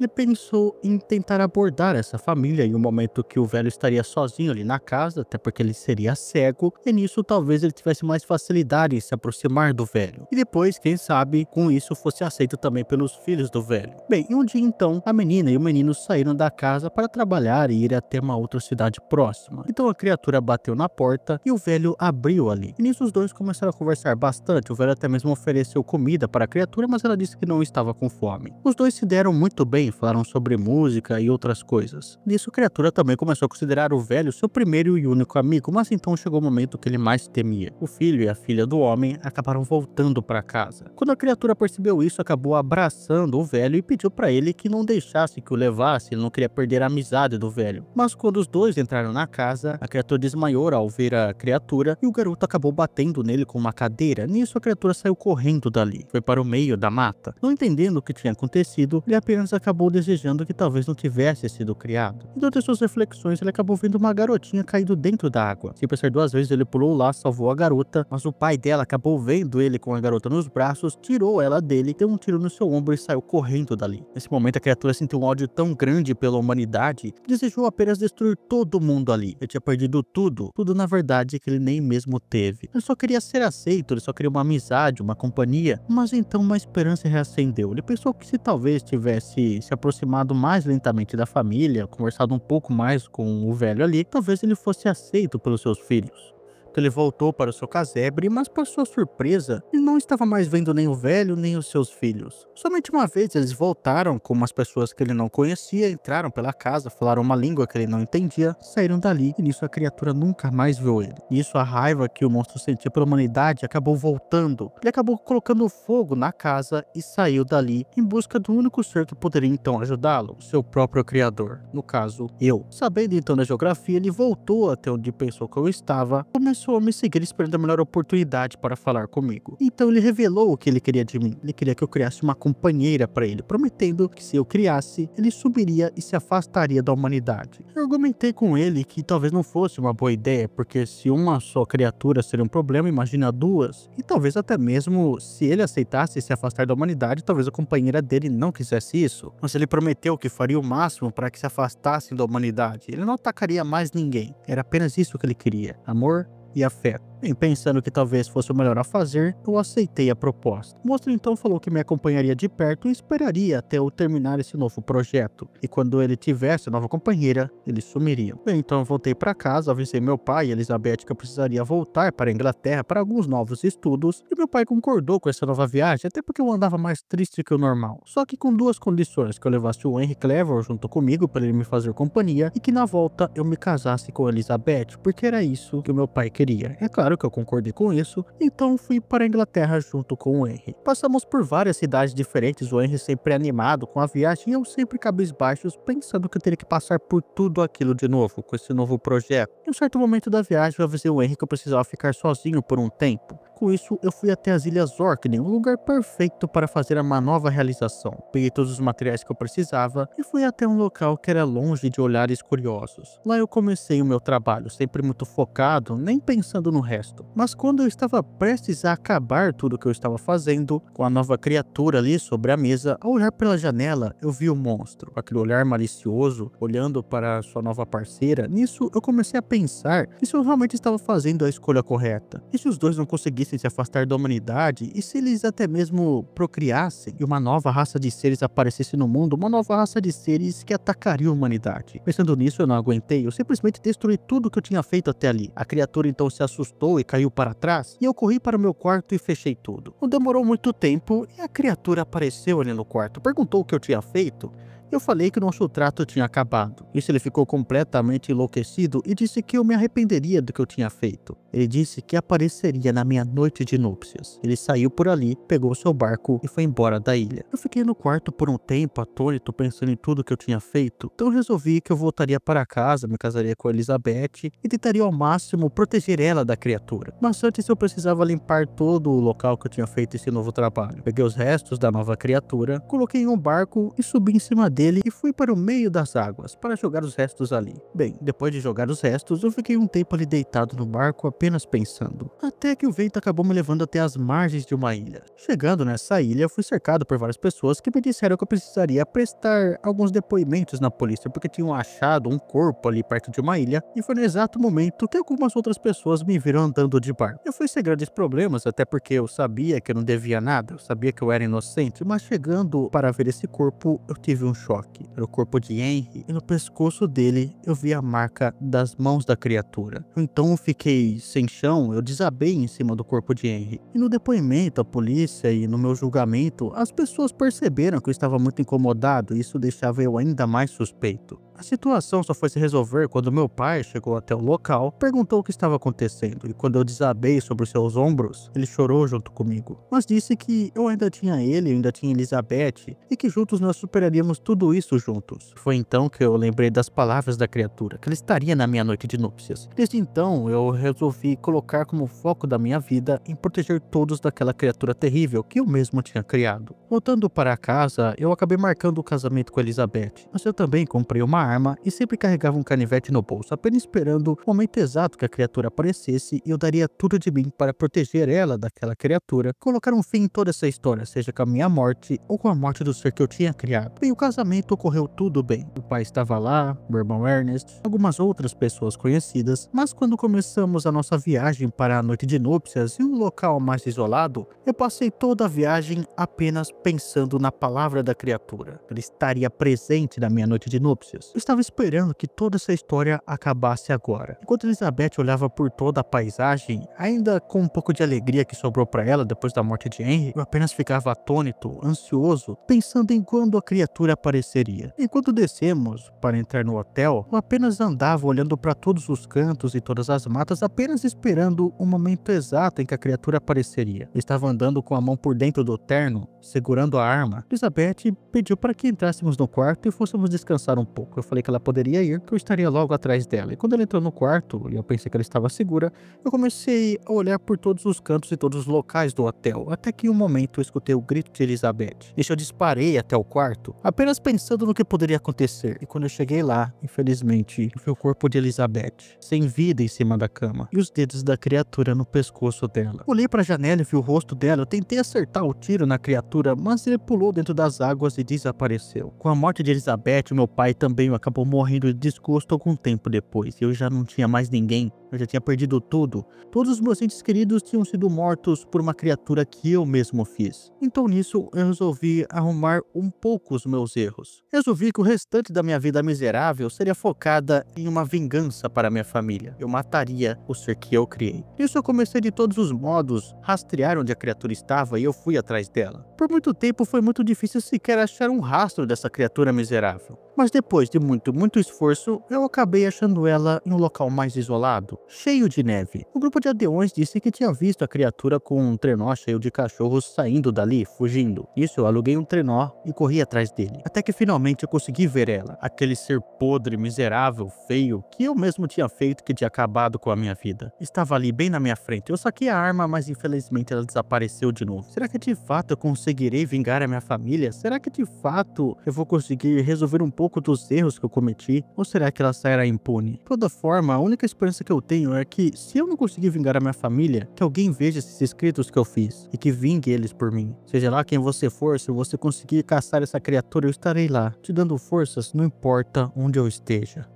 ele pensou em tentar abordar essa família em um momento que o velho estaria sozinho ali na casa, até porque ele seria cego, e nisso talvez ele tivesse mais facilidade em se aproximar do velho. E depois, quem sabe, com isso fosse aceito também pelos filhos do velho. Bem, um dia então, a menina e o menino saíram da casa para trabalhar e ir até uma outra cidade próxima. Então a criatura bateu na porta e o velho abriu ali. E nisso os dois começaram a conversar bastante. O velho até mesmo ofereceu comida para a criatura, mas ela disse que não estava com fome. Os dois se deram muito bem, falaram sobre música e outras coisas. Nisso a criatura também começou a considerar o velho seu primeiro e único amigo, mas então chegou o momento que ele mais temia. O filho e a filha do homem acabaram voltando para casa. Quando a criatura percebeu isso, acabou abraçando o velho e pediu para ele que não deixasse que o levasse, ele não queria perder a amizade do velho. Mas quando os dois entraram na casa, a criatura desmaiou ao ver a criatura e o garoto acabou batendo nele com uma cadeira. Nisso a criatura saiu correndo dali, foi para o meio da mata. Não entendendo o que tinha acontecido, ele apenas acabou desejando que talvez não tivesse sido criado. E durante suas reflexões, ele acabou vendo uma garotinha caído dentro da água. Sem pensar duas vezes, ele pulou lá, salvou a garota, mas o pai dela acabou vendo ele com a garota nos braços, tirou ela dele, deu um tiro no seu ombro e saiu correndo dali. Nesse momento, a criatura sentiu um ódio tão grande pela humanidade que desejou apenas destruir todo mundo ali. Ele tinha perdido tudo na verdade que ele nem mesmo teve. Ele só queria ser aceito, ele só queria uma amizade, uma companhia, mas então uma esperança reacendeu. Ele pensou que se talvez tivesse se aproximado mais lentamente da família, conversado um pouco mais com o velho ali, talvez ele fosse aceito pelos seus filhos. Então ele voltou para o seu casebre, mas para sua surpresa, ele não estava mais vendo nem o velho nem os seus filhos. Somente uma vez eles voltaram com umas pessoas que ele não conhecia, entraram pela casa, falaram uma língua que ele não entendia, saíram dali e nisso a criatura nunca mais viu ele. Nisso a raiva que o monstro sentia pela humanidade acabou voltando. Ele acabou colocando fogo na casa e saiu dali em busca do único ser que poderia então ajudá-lo, o seu próprio criador, no caso, eu. Sabendo então da geografia, ele voltou até onde pensou que eu estava, começou a me seguir esperando a melhor oportunidade para falar comigo. Então ele revelou o que ele queria de mim. Ele queria que eu criasse uma companheira para ele, prometendo que se eu criasse, ele sumiria e se afastaria da humanidade. Eu argumentei com ele que talvez não fosse uma boa ideia, porque se uma só criatura seria um problema, imagina duas. E talvez até mesmo se ele aceitasse se afastar da humanidade, talvez a companheira dele não quisesse isso. Mas ele prometeu que faria o máximo para que se afastassem da humanidade. Ele não atacaria mais ninguém. Era apenas isso que ele queria: amor e afeto. Bem, pensando que talvez fosse o melhor a fazer, eu aceitei a proposta. O monstro então falou que me acompanharia de perto e esperaria até eu terminar esse novo projeto. E quando ele tivesse a nova companheira, eles sumiriam. Bem, então eu voltei para casa, avisei meu pai e Elizabeth que eu precisaria voltar para a Inglaterra para alguns novos estudos. E meu pai concordou com essa nova viagem, até porque eu andava mais triste que o normal. Só que com duas condições: que eu levasse o Henry Clever junto comigo para ele me fazer companhia e que na volta eu me casasse com Elizabeth, porque era isso que o meu pai queria. É claro que eu concordei com isso, então fui para a Inglaterra junto com o Henry. Passamos por várias cidades diferentes, o Henry sempre animado com a viagem e eu sempre cabisbaixos, pensando que eu teria que passar por tudo aquilo de novo, com esse novo projeto. Em um certo momento da viagem eu avisei o Henry que eu precisava ficar sozinho por um tempo. Com isso, eu fui até as Ilhas Orkney, um lugar perfeito para fazer uma nova realização. Peguei todos os materiais que eu precisava e fui até um local que era longe de olhares curiosos. Lá eu comecei o meu trabalho, sempre muito focado, nem pensando no resto. Mas quando eu estava prestes a acabar tudo o que eu estava fazendo, com a nova criatura ali sobre a mesa, ao olhar pela janela, eu vi o monstro, aquele olhar malicioso, olhando para sua nova parceira. Nisso, eu comecei a pensar se eu realmente estava fazendo a escolha correta. E se os dois não conseguissem se afastar da humanidade, e se eles até mesmo procriassem, e uma nova raça de seres aparecesse no mundo, uma nova raça de seres que atacaria a humanidade. Pensando nisso, eu não aguentei, eu simplesmente destruí tudo que eu tinha feito até ali. A criatura então se assustou e caiu para trás, e eu corri para o meu quarto e fechei tudo. Não demorou muito tempo, e a criatura apareceu ali no quarto, perguntou o que eu tinha feito. Eu falei que o nosso trato tinha acabado. Isso ele ficou completamente enlouquecido e disse que eu me arrependeria do que eu tinha feito. Ele disse que apareceria na minha noite de núpcias. Ele saiu por ali, pegou seu barco e foi embora da ilha. Eu fiquei no quarto por um tempo, atônito, pensando em tudo que eu tinha feito. Então resolvi que eu voltaria para casa, me casaria com a Elizabeth e tentaria ao máximo proteger ela da criatura. Mas antes eu precisava limpar todo o local que eu tinha feito esse novo trabalho. Peguei os restos da nova criatura, coloquei em um barco e subi em cima dele e fui para o meio das águas para jogar os restos ali. Bem, depois de jogar os restos, eu fiquei um tempo ali deitado no barco apenas pensando. Até que o vento acabou me levando até as margens de uma ilha. Chegando nessa ilha, eu fui cercado por várias pessoas que me disseram que eu precisaria prestar alguns depoimentos na polícia porque tinham achado um corpo ali perto de uma ilha e foi no exato momento que algumas outras pessoas me viram andando de barco. Eu fui sem grandes problemas, até porque eu sabia que eu não devia nada, eu sabia que eu era inocente, mas chegando para ver esse corpo, eu tive um choque. Era o corpo de Henry e no pescoço dele eu vi a marca das mãos da criatura. Então eu fiquei sem chão, eu desabei em cima do corpo de Henry. E no depoimento, a polícia e no meu julgamento, as pessoas perceberam que eu estava muito incomodado e isso deixava eu ainda mais suspeito. A situação só foi se resolver quando meu pai chegou até o local, perguntou o que estava acontecendo e quando eu desabei sobre os seus ombros, ele chorou junto comigo, mas disse que eu ainda tinha ele, eu ainda tinha Elizabeth e que juntos nós superaríamos tudo isso juntos. Foi então que eu lembrei das palavras da criatura, que ela estaria na minha noite de núpcias. Desde então eu resolvi colocar como foco da minha vida em proteger todos daquela criatura terrível que eu mesmo tinha criado. Voltando para casa, eu acabei marcando o casamento com Elizabeth, mas eu também comprei uma arma e sempre carregava um canivete no bolso, apenas esperando o momento exato que a criatura aparecesse e eu daria tudo de mim para proteger ela daquela criatura, colocar um fim em toda essa história, seja com a minha morte ou com a morte do ser que eu tinha criado. Bem, o casamento ocorreu tudo bem. O pai estava lá, meu irmão Ernest, algumas outras pessoas conhecidas, mas quando começamos a nossa viagem para a noite de núpcias em um local mais isolado, eu passei toda a viagem apenas pensando na palavra da criatura. Ela estaria presente na minha noite de núpcias. Eu estava esperando que toda essa história acabasse agora. Enquanto Elizabeth olhava por toda a paisagem, ainda com um pouco de alegria que sobrou para ela depois da morte de Henry, eu apenas ficava atônito, ansioso, pensando em quando a criatura apareceria. Enquanto descemos para entrar no hotel, eu apenas andava olhando para todos os cantos e todas as matas, apenas esperando o momento exato em que a criatura apareceria. Eu estava andando com a mão por dentro do terno, segurando a arma. Elizabeth pediu para que entrássemos no quarto e fôssemos descansar um pouco. Eu falei que ela poderia ir, que eu estaria logo atrás dela. E quando ela entrou no quarto, e eu pensei que ela estava segura, eu comecei a olhar por todos os cantos e todos os locais do hotel, até que em um momento eu escutei o grito de Elizabeth. E eu disparei até o quarto, apenas pensando no que poderia acontecer. E quando eu cheguei lá, infelizmente, eu vi o corpo de Elizabeth, sem vida em cima da cama, e os dedos da criatura no pescoço dela. Olhei para a janela e vi o rosto dela, eu tentei acertar o tiro na criatura, mas ele pulou dentro das águas e desapareceu. Com a morte de Elizabeth, meu pai também acabou morrendo de desgosto algum tempo depois, e eu já não tinha mais ninguém. Eu já tinha perdido tudo. Todos os meus entes queridos tinham sido mortos por uma criatura que eu mesmo fiz. Então nisso eu resolvi arrumar um pouco os meus erros. Resolvi que o restante da minha vida miserável seria focada em uma vingança para minha família. Eu mataria o ser que eu criei. Nisso eu comecei de todos os modos rastrear onde a criatura estava e eu fui atrás dela. Por muito tempo foi muito difícil sequer achar um rastro dessa criatura miserável. Mas depois de muito esforço, eu acabei achando ela em um local mais isolado, cheio de neve. O grupo de aldeões disse que tinha visto a criatura com um trenó cheio de cachorros saindo dali, fugindo. Isso, eu aluguei um trenó e corri atrás dele. Até que finalmente eu consegui ver ela. Aquele ser podre, miserável, feio, que eu mesmo tinha feito que tinha acabado com a minha vida. Estava ali bem na minha frente. Eu saquei a arma, mas infelizmente ela desapareceu de novo. Será que de fato eu conseguirei vingar a minha família? Será que de fato eu vou conseguir resolver um pouco dos erros que eu cometi? Ou será que ela sairá impune? De toda forma, a única esperança que eu tenho é que, se eu não conseguir vingar a minha família, que alguém veja esses escritos que eu fiz e que vingue eles por mim. Seja lá quem você for, se você conseguir caçar essa criatura, eu estarei lá, te dando forças, não importa onde eu esteja.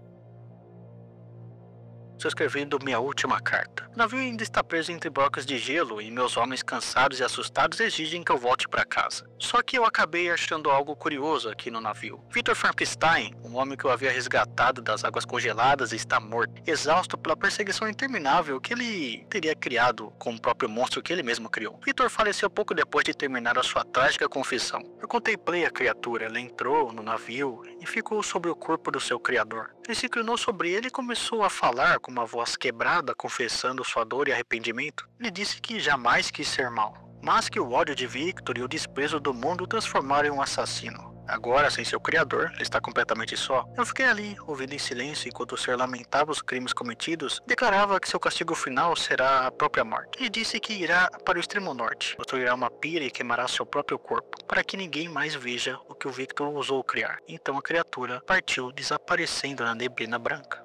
Estou escrevendo minha última carta. O navio ainda está preso entre blocos de gelo e meus homens cansados e assustados exigem que eu volte para casa. Só que eu acabei achando algo curioso aqui no navio. Victor Frankenstein, um homem que eu havia resgatado das águas congeladas, está morto, exausto pela perseguição interminável que ele teria criado com o próprio monstro que ele mesmo criou. Victor faleceu pouco depois de terminar a sua trágica confissão. Eu contemplei a criatura, ela entrou no navio e ficou sobre o corpo do seu criador. Ele se inclinou sobre ele e começou a falar com uma voz quebrada, confessando sua dor e arrependimento. Ele disse que jamais quis ser mal, mas que o ódio de Victor e o desprezo do mundo o transformaram em um assassino. Agora, sem seu criador, ele está completamente só. Eu fiquei ali, ouvindo em silêncio, enquanto o ser lamentava os crimes cometidos, declarava que seu castigo final será a própria morte. Ele disse que irá para o extremo norte, construirá uma pira e queimará seu próprio corpo, para que ninguém mais veja o que o Victor ousou criar. Então a criatura partiu, desaparecendo na neblina branca.